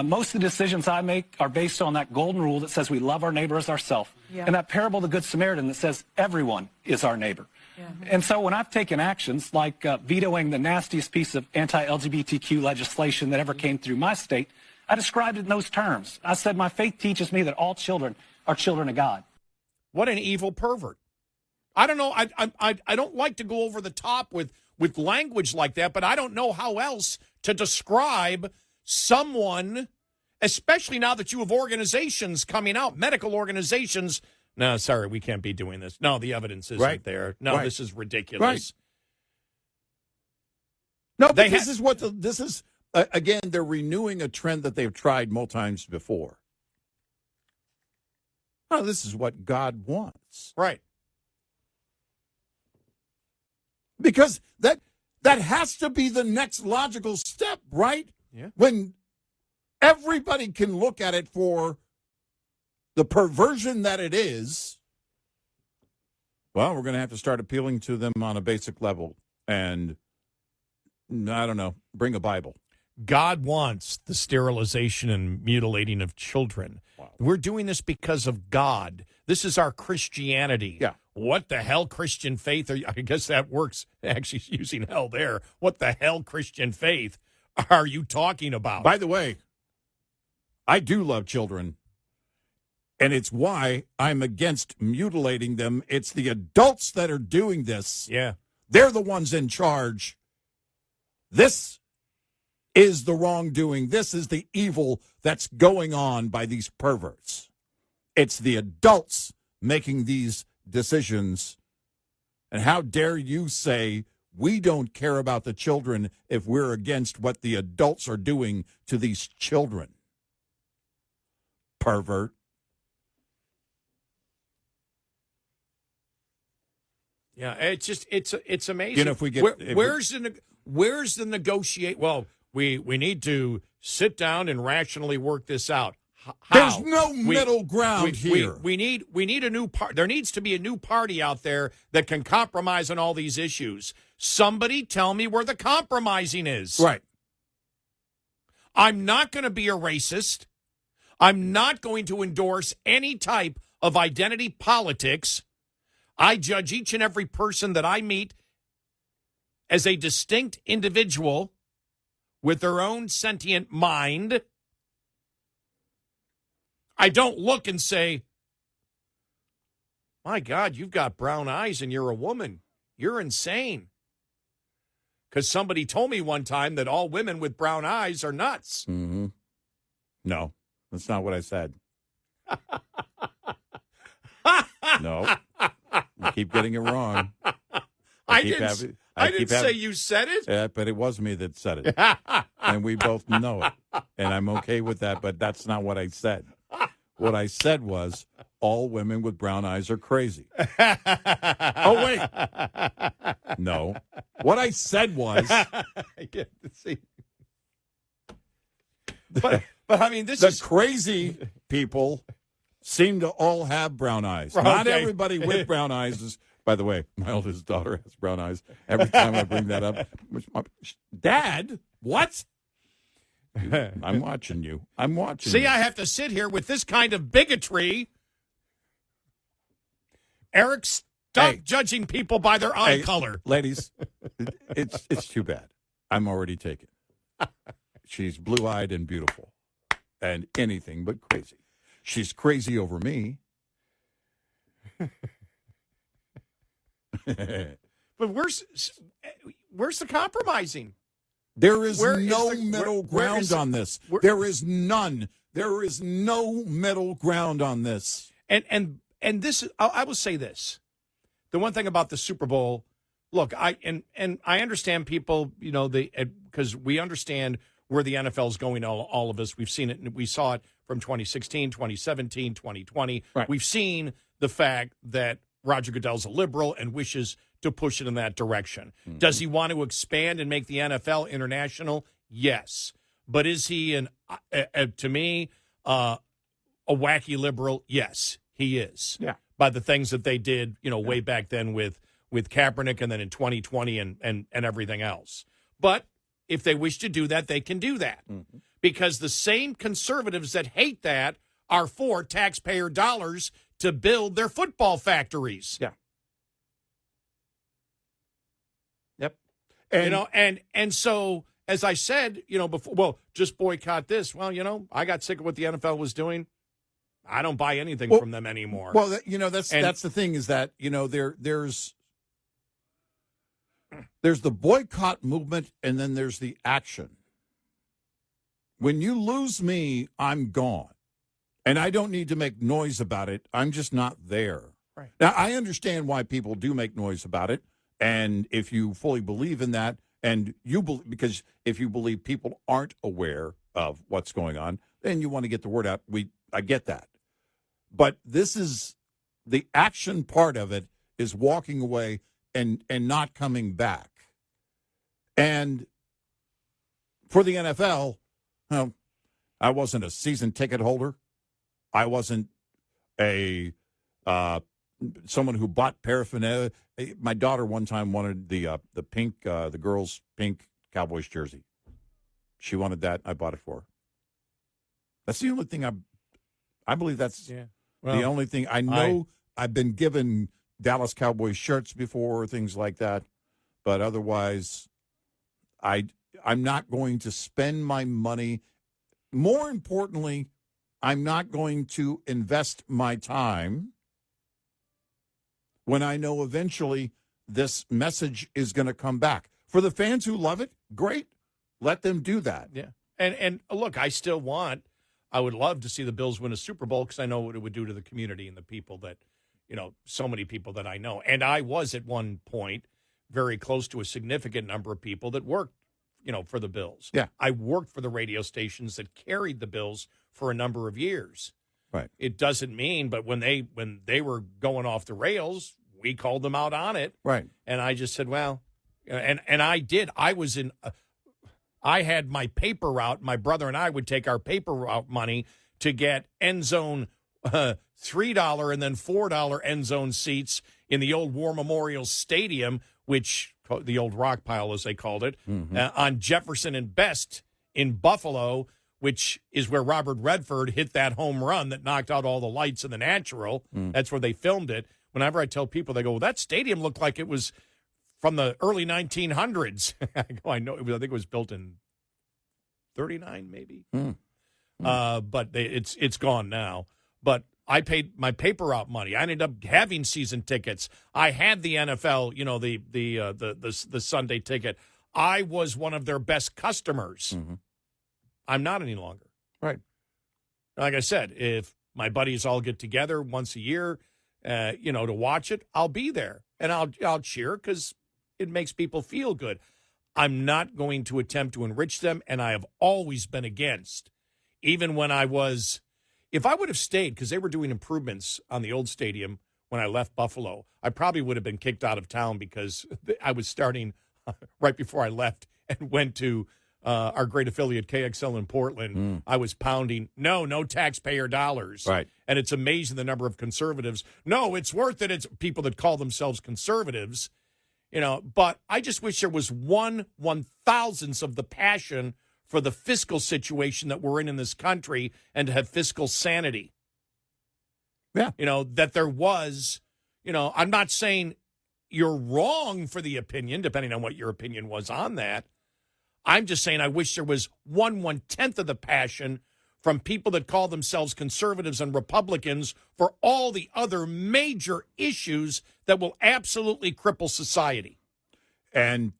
Most of the decisions I make are based on that golden rule that says we love our neighbor as ourselves, and that parable of the Good Samaritan that says everyone is our neighbor. Yeah. And so when I've taken actions like vetoing the nastiest piece of anti-LGBTQ legislation that ever came through my state, I described it in those terms. I said my faith teaches me that all children are children of God. What an evil pervert. I don't know. I don't like to go over the top with language like that, but I don't know how else to describe someone, especially now that you have organizations coming out, medical organizations. No, sorry, we can't be doing this. No, the evidence isn't there. No, this is ridiculous. Right. No, but this is again, they're renewing a trend that they've tried multiple times before. Oh, this is what God wants. Right. Because that has to be the next logical step, right? Yeah. When everybody can look at it for the perversion that it is, well, we're going to have to start appealing to them on a basic level. And, I don't know, bring a Bible. God wants the sterilization and mutilating of children. Wow. We're doing this because of God. This is our Christianity. Yeah. What the hell Christian faith are you? I guess that works, actually using hell there. What the hell Christian faith are you talking about? By the way, I do love children, and it's why I'm against mutilating them. It's the adults that are doing this. Yeah. They're the ones in charge. This is the wrongdoing. This is the evil that's going on by these perverts. It's the adults making these decisions. And how dare you say we don't care about the children if we're against what the adults are doing to these children? Pervert. Yeah, it's amazing. You know, if we get where's the negotiate? Well, we need to sit down and rationally work this out. How? There's no middle ground here. We need a new part. There needs to be a new party out there that can compromise on all these issues. Somebody tell me where the compromising is. Right. I'm not going to be a racist. I'm not going to endorse any type of identity politics. I judge each and every person that I meet as a distinct individual with their own sentient mind. I don't look and say, my God, you've got brown eyes and you're a woman. You're insane. Because somebody told me one time that all women with brown eyes are nuts. Mm-hmm. No, that's not what I said. No. You keep getting it wrong. I didn't say you said it. Yeah, but it was me that said it. And we both know it. And I'm okay with that, but that's not what I said. What I said was, all women with brown eyes are crazy. Oh, wait. No. What I said was... But I mean, this the is... crazy people seem to all have brown eyes. Okay. Not everybody with brown eyes is... By the way, my oldest daughter has brown eyes. Every time I bring that up, Dad, what? I'm watching you. I'm watching See, you. I have to sit here with this kind of bigotry. Eric, stop judging people by their eye color. Ladies, it's too bad. I'm already taken. She's blue-eyed and beautiful and anything but crazy. She's crazy over me. But where's the compromising? There is Where no is the- middle where ground is- on this. where- There is none. There is no middle ground on this. And this, I will say this: the one thing about the Super Bowl, look, I understand people, you know, because we understand where the NFL is going. All of us, we've seen it, and we saw it from 2016, 2017, 2020. Right. We've seen the fact that Roger Goodell's a liberal and wishes to push it in that direction. Mm-hmm. Does he want to expand and make the NFL international? Yes. But is he, to me, a wacky liberal? Yes, he is. Yeah. By the things that they did, you know, way back then with Kaepernick and then in 2020 and everything else. But if they wish to do that, they can do that. Mm-hmm. Because the same conservatives that hate that are for taxpayer dollars to build their football factories. Yeah. Yep. And, you know, and so, as I said, you know, before, well, just boycott this. Well, you know, I got sick of what the NFL was doing. I don't buy anything from them anymore. Well, you know, that's the thing is that, you know, there's the boycott movement and then there's the action. When you lose me, I'm gone. And I don't need to make noise about it. I'm just not there. Right. Now, I understand why people do make noise about it. And if you fully believe in that and because if you believe people aren't aware of what's going on, then you want to get the word out. I get that. But this is the action part of it is walking away and not coming back. And for the NFL, I wasn't a season ticket holder. I wasn't a someone who bought paraphernalia. My daughter one time wanted the pink, the girls' pink Cowboys jersey. She wanted that. I bought it for her. That's the only thing I believe that's the only thing. I know I've been given Dallas Cowboys shirts before, things like that. But otherwise, I'm not going to spend my money. More importantly, I'm not going to invest my time when I know eventually this message is going to come back. For the fans who love it, great. Let them do that. Yeah. And look, I would love to see the Bills win a Super Bowl because I know what it would do to the community and the people that, so many people that I know. And I was at one point very close to a significant number of people that worked, for the Bills. Yeah. I worked for the radio stations that carried the Bills for a number of years. Right. It doesn't mean, but when they were going off the rails, we called them out on it. Right. And I just said, well, and I did. I had my paper route. My brother and I would take our paper route money to get end zone $3 and then $4 end zone seats in the old War Memorial Stadium, which the old rock pile, as they called it, on Jefferson and Best in Buffalo, which is where Robert Redford hit that home run that knocked out all the lights in the natural. That's where they filmed it. Whenever I tell people, they go, well, that stadium looked like it was from the early 1900s. I go, I know. I think it was built in 39, maybe. But it's gone now. But I paid my paper route money. I ended up having season tickets. I had the NFL, the Sunday ticket. I was one of their best customers. I'm not any longer. Right. Like I said, if my buddies all get together once a year, to watch it, I'll be there and I'll cheer because it makes people feel good. I'm not going to attempt to enrich them, and I have always been against. Even when if I would have stayed, because they were doing improvements on the old stadium when I left Buffalo, I probably would have been kicked out of town because I was starting right before I left and went to our great affiliate KXL in Portland. I was pounding, no taxpayer dollars. Right. And it's amazing the number of conservatives. No, it's worth it. It's people that call themselves conservatives, but I just wish there was 1/1000th of the passion for the fiscal situation that we're in this country and to have fiscal sanity. Yeah. That there was, I'm not saying you're wrong for the opinion, depending on what your opinion was on that. I'm just saying I wish there was 1/10 of the passion from people that call themselves conservatives and Republicans for all the other major issues that will absolutely cripple society. And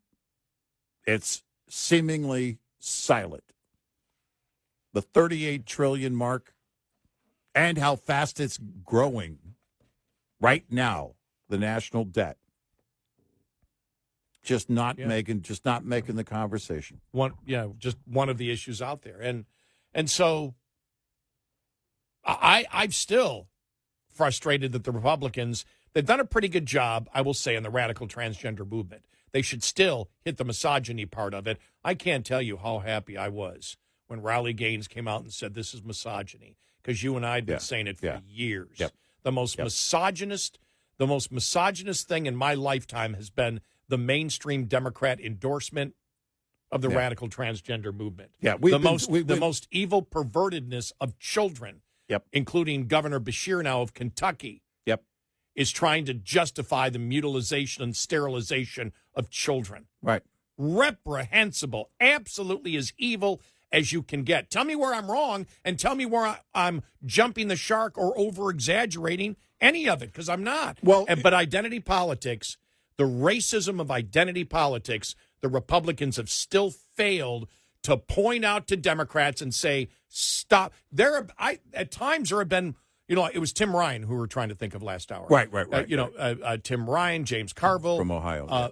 it's seemingly silent. The 38 trillion mark and how fast it's growing right now, the national debt. Just not making the conversation. Just one of the issues out there. And so I'm still frustrated that the Republicans, they've done a pretty good job, I will say, in the radical transgender movement. They should still hit the misogyny part of it. I can't tell you how happy I was when Riley Gaines came out and said this is misogyny, because you and I had been saying it for years. The most misogynist thing in my lifetime has been the mainstream Democrat endorsement of the radical transgender movement. The most evil pervertedness of children, including Governor Beshear now of Kentucky, is trying to justify the mutilization and sterilization of children. Right. Reprehensible, absolutely as evil as you can get. Tell me where I'm wrong and tell me where I'm jumping the shark or over-exaggerating any of it, because I'm not. But identity politics, the racism of identity politics, the Republicans have still failed to point out to Democrats and say, stop. At times there have been, You know, it was Tim Ryan who we were trying to think of last hour. Right. Tim Ryan, James Carville. From Ohio.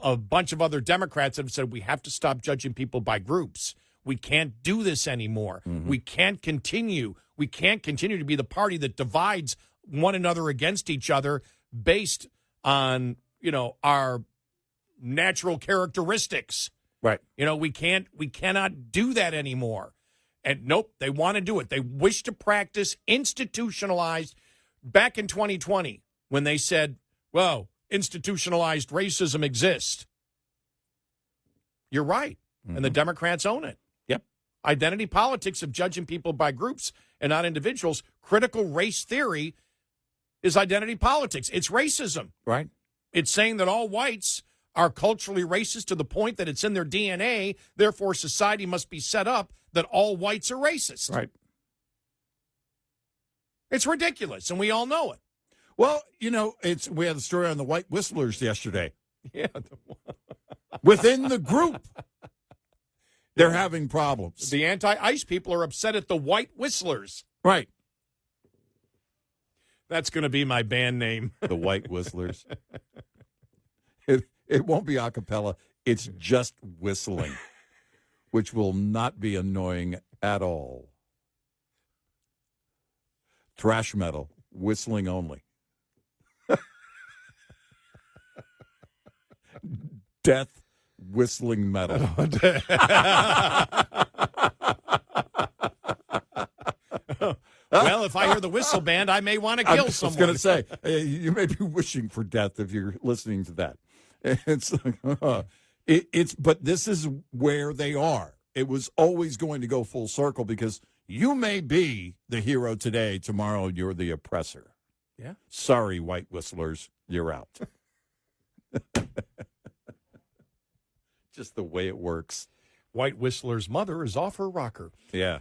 A bunch of other Democrats have said we have to stop judging people by groups. We can't do this anymore. Mm-hmm. We can't continue. We can't continue to be the party that divides one another against each other based on, our natural characteristics. Right. We cannot do that anymore. And nope, they want to do it. They wish to practice institutionalized back in 2020 when they said, well, institutionalized racism exists. You're right. Mm-hmm. And the Democrats own it. Yep. Identity politics of judging people by groups and not individuals. Critical race theory is identity politics. It's racism. Right. It's saying that all whites are culturally racist to the point that it's in their DNA. Therefore, society must be set up that all whites are racist. Right. It's ridiculous, and we all know it. Well, we had a story on the white whistlers yesterday. Yeah. Within the group, they're having problems. The anti-ICE people are upset at the white whistlers. Right. That's going to be my band name. The white whistlers. It won't be a cappella. It's just whistling, which will not be annoying at all. Thrash metal, whistling only. Death, whistling metal. Well, if I hear the whistle band, I may want to kill someone. I was going to say, you may be wishing for death if you're listening to that. But this is where they are. It was always going to go full circle because you may be the hero today. Tomorrow, you're the oppressor. Yeah. Sorry, white whistlers, you're out. Just the way it works. White Whistler's mother is off her rocker. Yeah.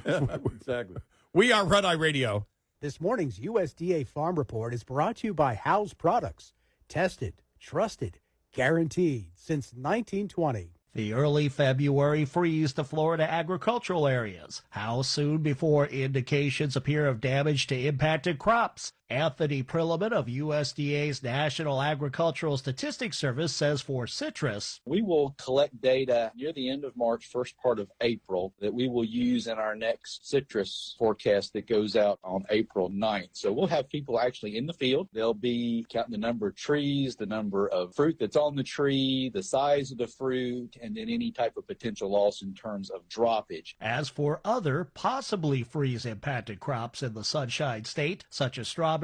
Exactly. We are Red Eye Radio. This morning's USDA Farm Report is brought to you by House Products. Tested, trusted, guaranteed since 1920. The early February freeze to Florida agricultural areas. How soon before indications appear of damage to impacted crops? Anthony Prilliman of USDA's National Agricultural Statistics Service says for citrus, we will collect data near the end of March, first part of April, that we will use in our next citrus forecast that goes out on April 9th. So we'll have people actually in the field. They'll be counting the number of trees, the number of fruit that's on the tree, the size of the fruit, and then any type of potential loss in terms of droppage. As for other possibly freeze-impacted crops in the Sunshine State, such as strawberries,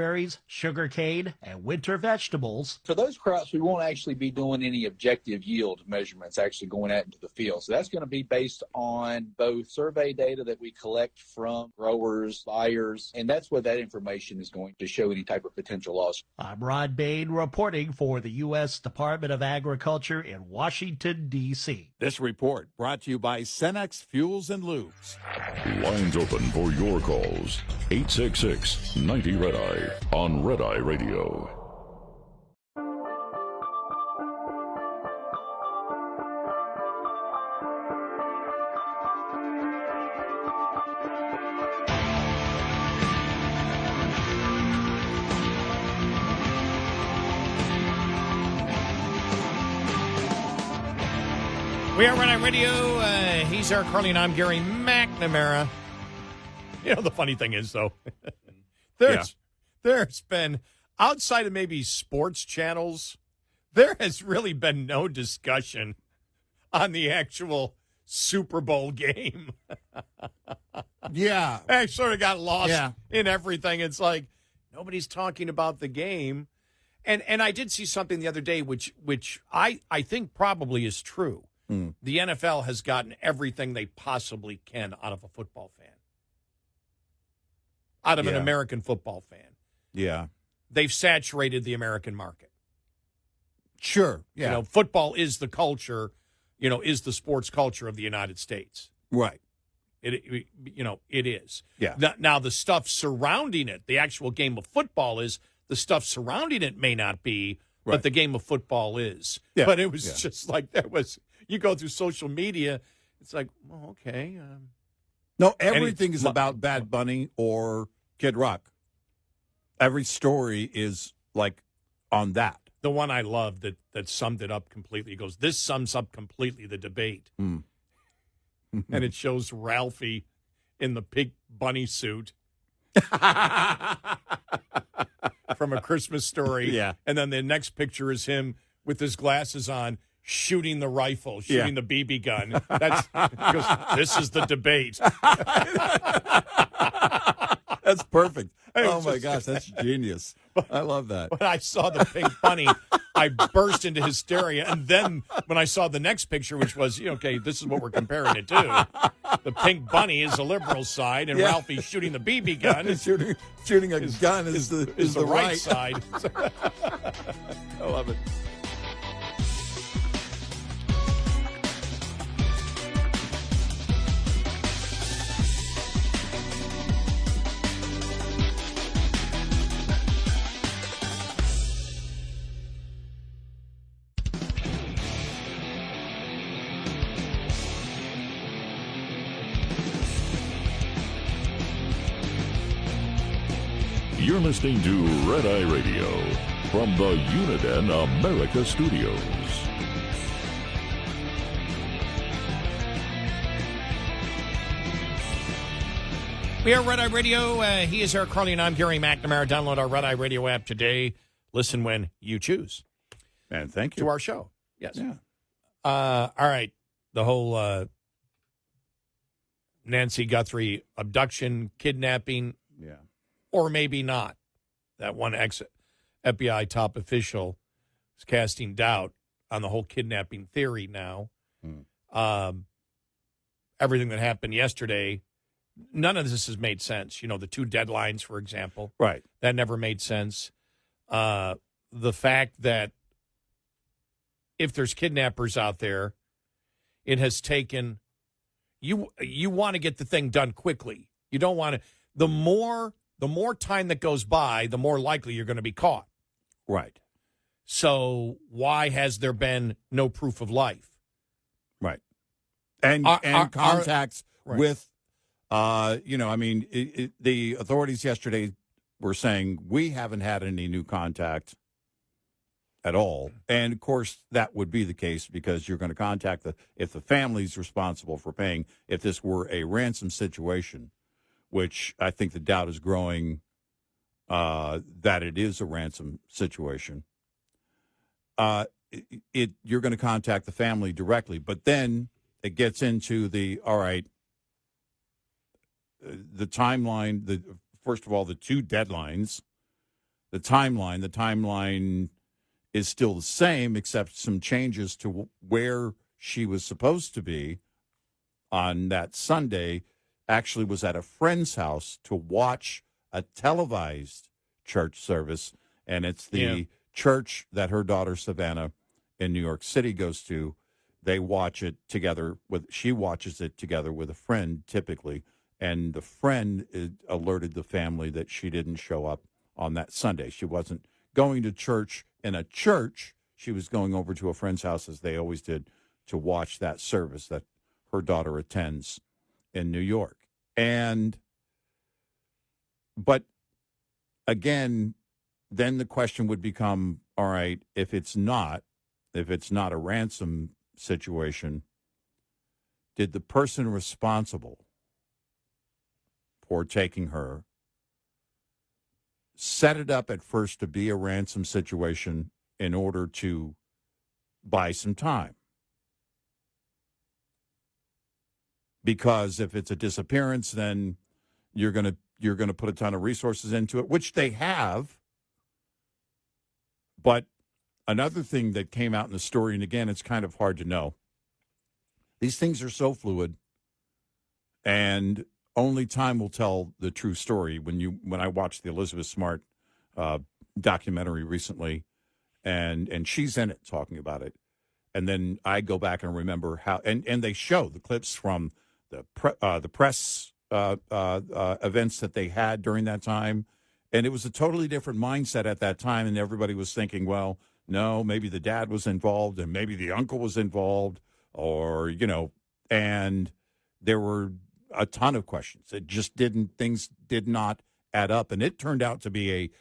sugarcane, and winter vegetables. For those crops, we won't actually be doing any objective yield measurements actually going out into the field. So that's going to be based on both survey data that we collect from growers, buyers, and that's what that information is going to show any type of potential loss. I'm Rod Bain reporting for the U.S. Department of Agriculture in Washington, D.C. This report brought to you by Cenex Fuels and Lubes. Lines open for your calls. 866-90-RED-EYE on Red Eye Radio. We are Red Eye Radio. He's Eric Harley, and I'm Gary McNamara. The funny thing is, though, there's been, outside of maybe sports channels, there has really been no discussion on the actual Super Bowl game. Yeah. I sort of got lost in everything. It's like nobody's talking about the game. And I did see something the other day, which I think probably is true. The NFL has gotten everything they possibly can out of a football fan. Out of an American football fan. Yeah. They've saturated the American market. Sure. Yeah. Football is the culture, is the sports culture of the United States. Right. It is. Yeah. Now, the stuff surrounding it, the actual game of football is, the stuff surrounding it may not be, but the game of football is. Yeah. But it was just like you go through social media, it's like, okay. No, everything is about Bad Bunny or Kid Rock. Every story is like on that. The one I loved that summed it up completely. He goes, this sums up completely the debate. Mm. And it shows Ralphie in the pink bunny suit from A Christmas Story. Yeah. And then the next picture is him with his glasses on, shooting the rifle, shooting the BB gun. That's because this is the debate. That's perfect. It Oh was my just- gosh, that's genius. I love that. When I saw the pink bunny, I burst into hysteria. And then when I saw the next picture, which was, okay, this is what we're comparing it to. The pink bunny is the liberal side, and Ralphie shooting the BB gun. shooting a gun is the right side. I love it. You're listening to Red Eye Radio from the Uniden America Studios. We are Red Eye Radio. He is Eric Harley, and I'm Gary McNamara. Download our Red Eye Radio app today. Listen when you choose. And thank you. To our show. Yes. Yeah. All right. The whole Nancy Guthrie abduction, kidnapping, Yeah. or maybe not. That one FBI top official is casting doubt on the whole kidnapping theory now. Everything that happened yesterday, none of this has made sense. The 2 deadlines, for example. Right. That never made sense. The fact that if there's kidnappers out there, it has taken you want to get the thing done quickly. You don't want to the more time that goes by, the more likely you're going to be caught. Right. So why has there been no proof of life? Right. And contacts with the authorities yesterday were saying we haven't had any new contact at all. And, of course, that would be the case because you're going to contact if the family's responsible for paying, if this were a ransom situation, which I think the doubt is growing that it is a ransom situation, you're going to contact the family directly. But then it gets into the timeline, first of all, the 2 deadlines, the timeline is still the same, except some changes to where she was supposed to be on that Sunday. Actually was at a friend's house to watch a televised church service, and it's the church that her daughter Savannah in New York City goes to. They watch it together she watches it together with a friend typically, and the friend alerted the family that she didn't show up on that Sunday. She wasn't going to church in a church. She was going over to a friend's house, as they always did, to watch that service that her daughter attends in New York. But again, then the question would become, all right, if it's not a ransom situation, did the person responsible for taking her set it up at first to be a ransom situation in order to buy some time? Because if it's a disappearance, then you're going to put a ton of resources into it, which they have. But another thing that came out in the story, and again, it's kind of hard to know. These things are so fluid, and only time will tell the true story. When I watched the Elizabeth Smart documentary recently, and she's in it talking about it, and then I go back and remember how, and they show the clips from the press events that they had during that time, and it was a totally different mindset at that time, and everybody was thinking, well, no, maybe the dad was involved, and maybe the uncle was involved, or and there were a ton of questions. Things did not add up, and it turned out to be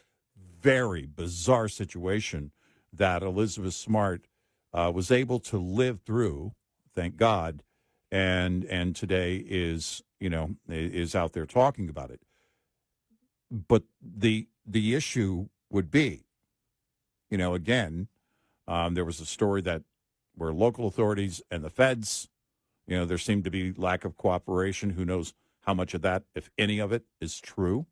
very bizarre situation that Elizabeth Smart was able to live through, thank God, and today is out there talking about it. But the issue would be, again, there was a story that where local authorities and the feds, there seemed to be lack of cooperation. Who knows how much of that, if any of it, is true?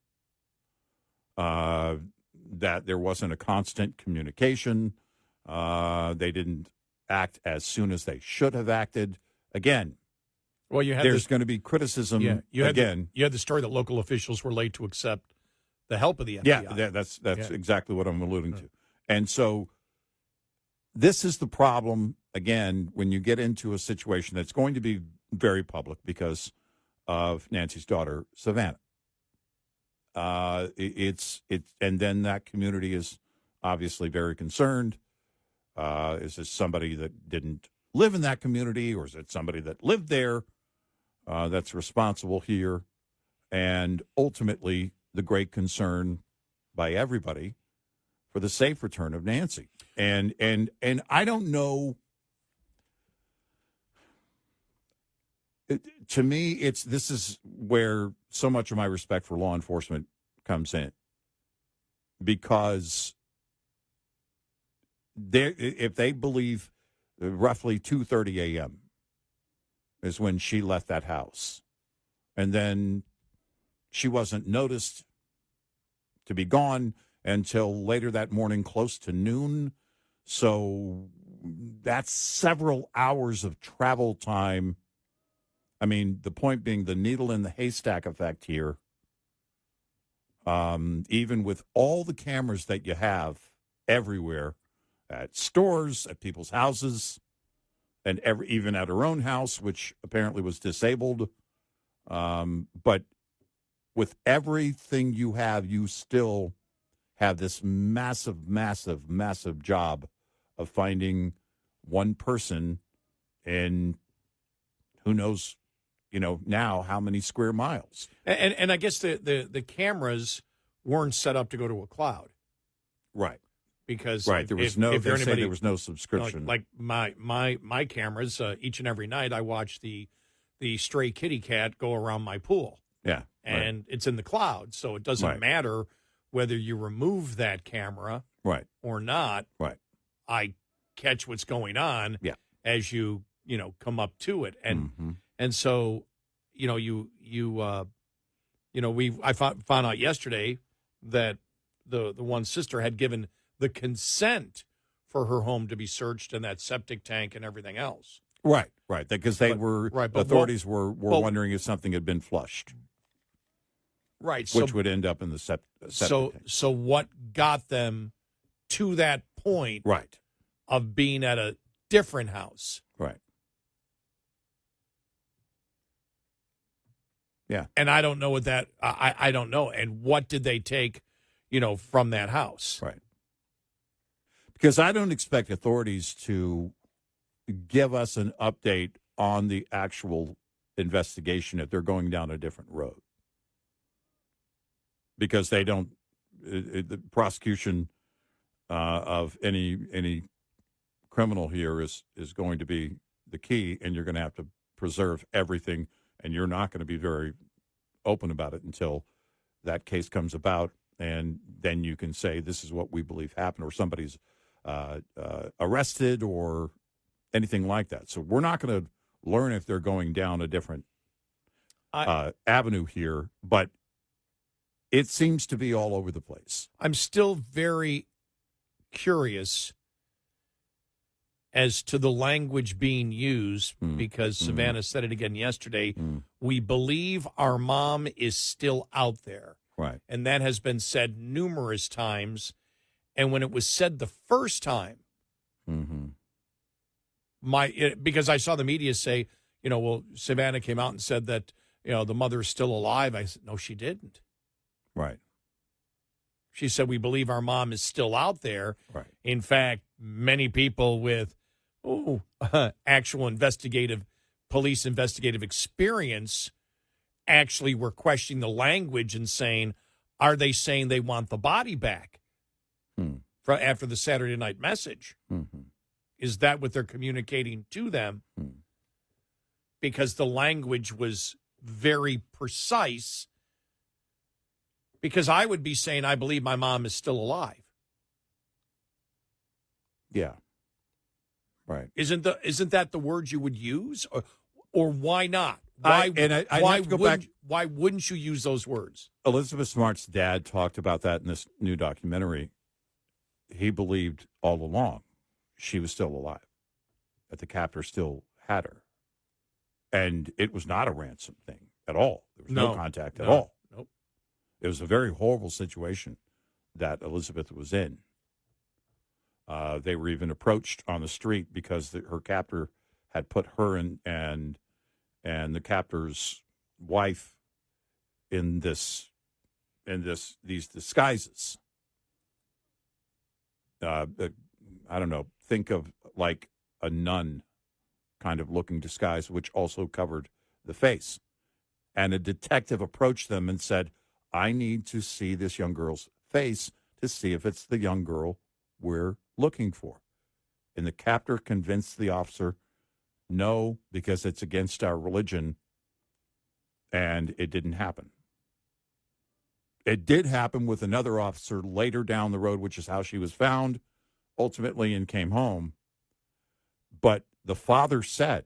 That there wasn't a constant communication. They didn't act as soon as they should have acted. Again, well, there's going to be criticism. Yeah, you had the story that local officials were late to accept the help of the FBI. Yeah, that's exactly what I'm alluding to. And so this is the problem, again, when you get into a situation that's going to be very public because of Nancy's daughter, Savannah. And then that community is obviously very concerned. Is this somebody that didn't live in that community, or is it somebody that lived there that's responsible here? And ultimately, the great concern by everybody for the safe return of Nancy. And I don't know. To me, this is where so much of my respect for law enforcement comes in, because if they believe roughly 2:30 a.m. is when she left that house, and then she wasn't noticed to be gone until later that morning, close to noon. So that's several hours of travel time. I mean, the point being the needle in the haystack effect here. Even with all the cameras that you have everywhere, at stores, at people's houses, and even at her own house, which apparently was disabled. But with everything you have, you still have this massive, massive, massive job of finding one person in who knows, now how many square miles. And I guess the cameras weren't set up to go to a cloud. Right. Because there was there was no subscription. Like my cameras, each and every night I watch the stray kitty cat go around my pool. Yeah. And it's in the cloud, so it doesn't matter whether you remove that camera or not. Right. I catch what's going on as you come up to it. And and so, I found out yesterday that the one sister had given the consent for her home to be searched and that septic tank and everything else. Right. Because authorities were wondering if something had been flushed. Right. Which would end up in the septic tank. So what got them to that point of being at a different house? Right. Yeah. And I don't know what that, I don't know. And what did they take, from that house? Right. Because I don't expect authorities to give us an update on the actual investigation if they're going down a different road. Because they don't, the prosecution of any criminal here is going to be the key, and you're going to have to preserve everything, and you're not going to be very open about it until that case comes about, and then you can say this is what we believe happened, or somebody's arrested or anything like that. So we're not going to learn if they're going down a different avenue here, but it seems to be all over the place. I'm still very curious as to the language being used because Savannah said it again yesterday. We believe our mom is still out there. Right. And that has been said numerous times. And when it was said the first time, because I saw the media say, Savannah came out and said that, the mother is still alive. I said, no, she didn't. Right. She said, we believe our mom is still out there. Right. In fact, many people with actual police investigative experience actually were questioning the language and saying, are they saying they want the body back? after the Saturday night message. Mm-hmm. Is that what they're communicating to them? Because the language was very precise. Because I would be saying, I believe my mom is still alive. Yeah. Right. Isn't that the words you would use? Or why not? Why wouldn't you use those words? Elizabeth Smart's dad talked about that in this new documentary. He believed all along she was still alive, that the captor still had her. And it was not a ransom thing at all. There was no contact at all. Nope. It was a very horrible situation that Elizabeth was in. They were even approached on the street because her captor had put her and the captor's wife in these disguises. I don't know. Think of like a nun kind of looking disguise, which also covered the face. And a detective approached them and said, I need to see this young girl's face to see if it's the young girl we're looking for. And the captor convinced the officer, no, because it's against our religion, and it didn't happen. It did happen with another officer later down the road, which is how she was found ultimately and came home. But the father said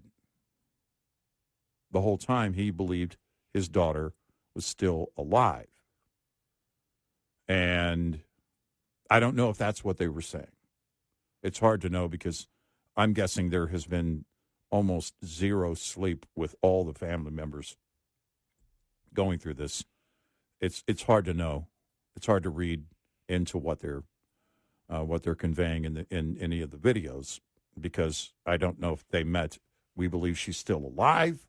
the whole time he believed his daughter was still alive. And I don't know if that's what they were saying. It's hard to know because I'm guessing there has been almost zero sleep with all the family members going through this. It's hard to know. It's hard to read into what they're conveying in any of the videos, because I don't know if they meant we believe she's still alive.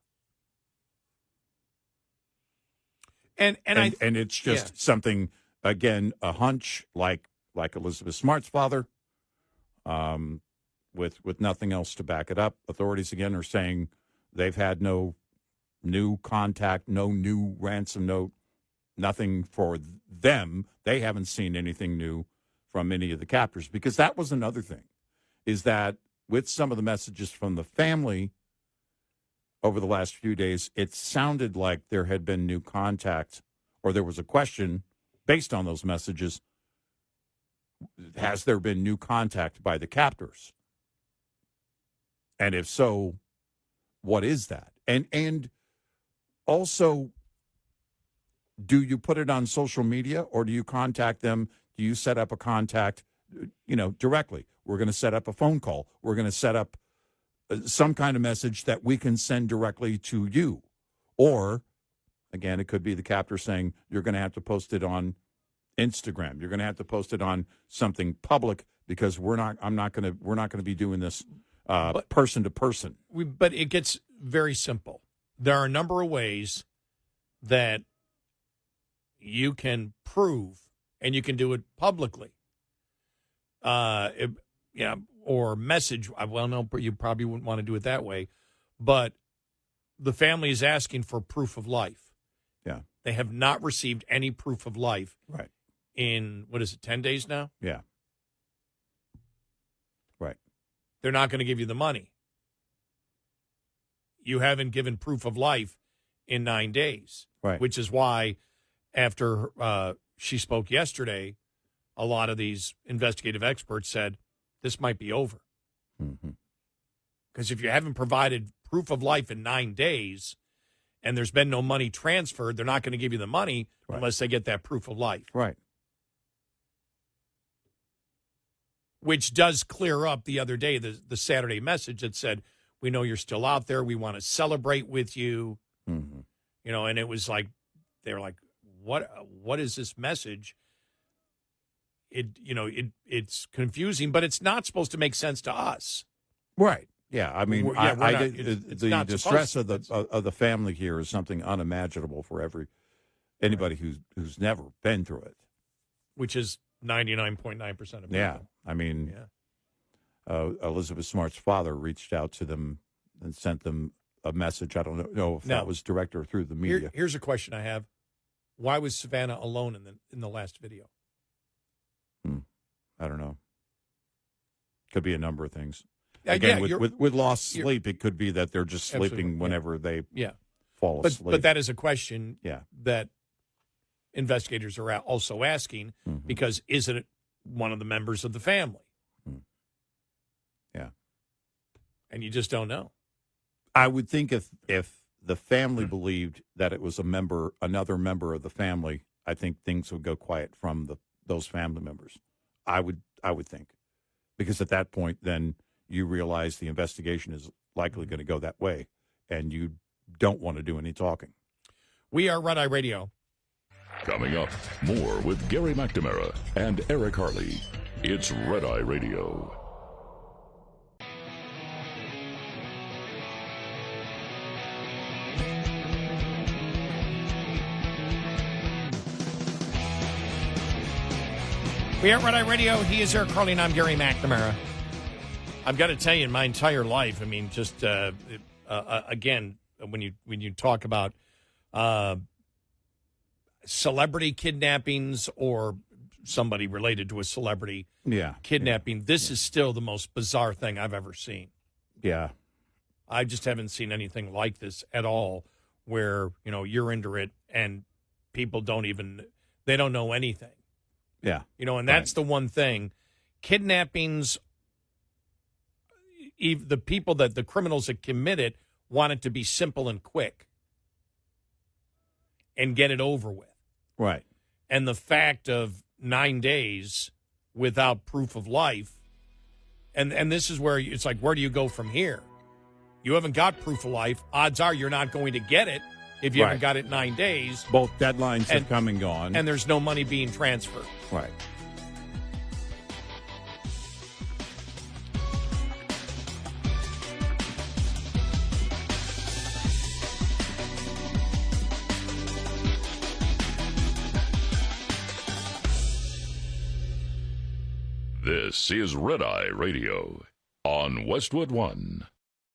And it's just something, again, a hunch like Elizabeth Smart's father, with nothing else to back it up. Authorities again are saying they've had no new contact, no new ransom note, nothing for them. They haven't seen anything new from any of the captors, because that was another thing, is that with some of the messages from the family over the last few days, it sounded like there had been new contact, or there was a question based on those messages. Has there been new contact by the captors? And if so, what is that? And also, do you put it on social media, or do you contact them? Do you set up a contact, directly? We're going to set up a phone call. We're going to set up some kind of message that we can send directly to you. Or, again, it could be the captor saying, you're going to have to post it on Instagram. You're going to have to post it on something public, because we're not going to be doing this person to person. But it gets very simple. There are a number of ways that you can prove, and you can do it publicly. Or message. Well, no, you probably wouldn't want to do it that way. But the family is asking for proof of life. Yeah. They have not received any proof of life. Right. In, 10 days now? Yeah. Right. They're not going to give you the money. You haven't given proof of life in 9 days. Right. Which is why, after she spoke yesterday, a lot of these investigative experts said this might be over. Because if you haven't provided proof of life in 9 days and there's been no money transferred, they're not going to give you the money unless they get that proof of life. Right. Which does clear up the other day the Saturday message that said, we know you're still out there. We want to celebrate with you. And it was like, they were like, what is this message? It's confusing, but it's not supposed to make sense to us. Right. Yeah. I mean, the distress of the family here is something unimaginable for anybody who's never been through it. Which is 99.9% of people. Yeah. I mean, Elizabeth Smart's father reached out to them and sent them a message. I don't know if that was direct or through the media. Here's a question I have. Why was Savannah alone in the last video? I don't know. Could be a number of things. Yeah, Again, yeah, with lost sleep, it could be that they're just sleeping whenever they fall asleep. But that is a question Yeah. that investigators are also asking, because isn't it one of the members of the family? Yeah. And you just don't know. I would think if the family believed that it was another member of the family, I think things would go quiet from those family members. I would think, because at that point, then you realize the investigation is likely going to go that way, and you don't want to do any talking. We are Red Eye Radio. Coming up, more with Gary McNamara and Eric Harley. It's Red Eye Radio. We are Red Eye Radio. He is Eric Harley, and I'm Gary McNamara. I've got to tell you, in my entire life, I mean, just again, when you talk about celebrity kidnappings or somebody related to a celebrity kidnapping, this is still the most bizarre thing I've ever seen. Yeah. I just haven't seen anything like this at all, where, you're into it and people don't know anything. Yeah. And that's the one thing. Kidnappings, the people the criminals that commit it want it to be simple and quick and get it over with. Right. And the fact of 9 days without proof of life, and this is where it's like, where do you go from here? You haven't got proof of life. Odds are you're not going to get it if you haven't got it 9 days. Both deadlines have come and gone. And there's no money being transferred. Right. This is Red Eye Radio on Westwood One.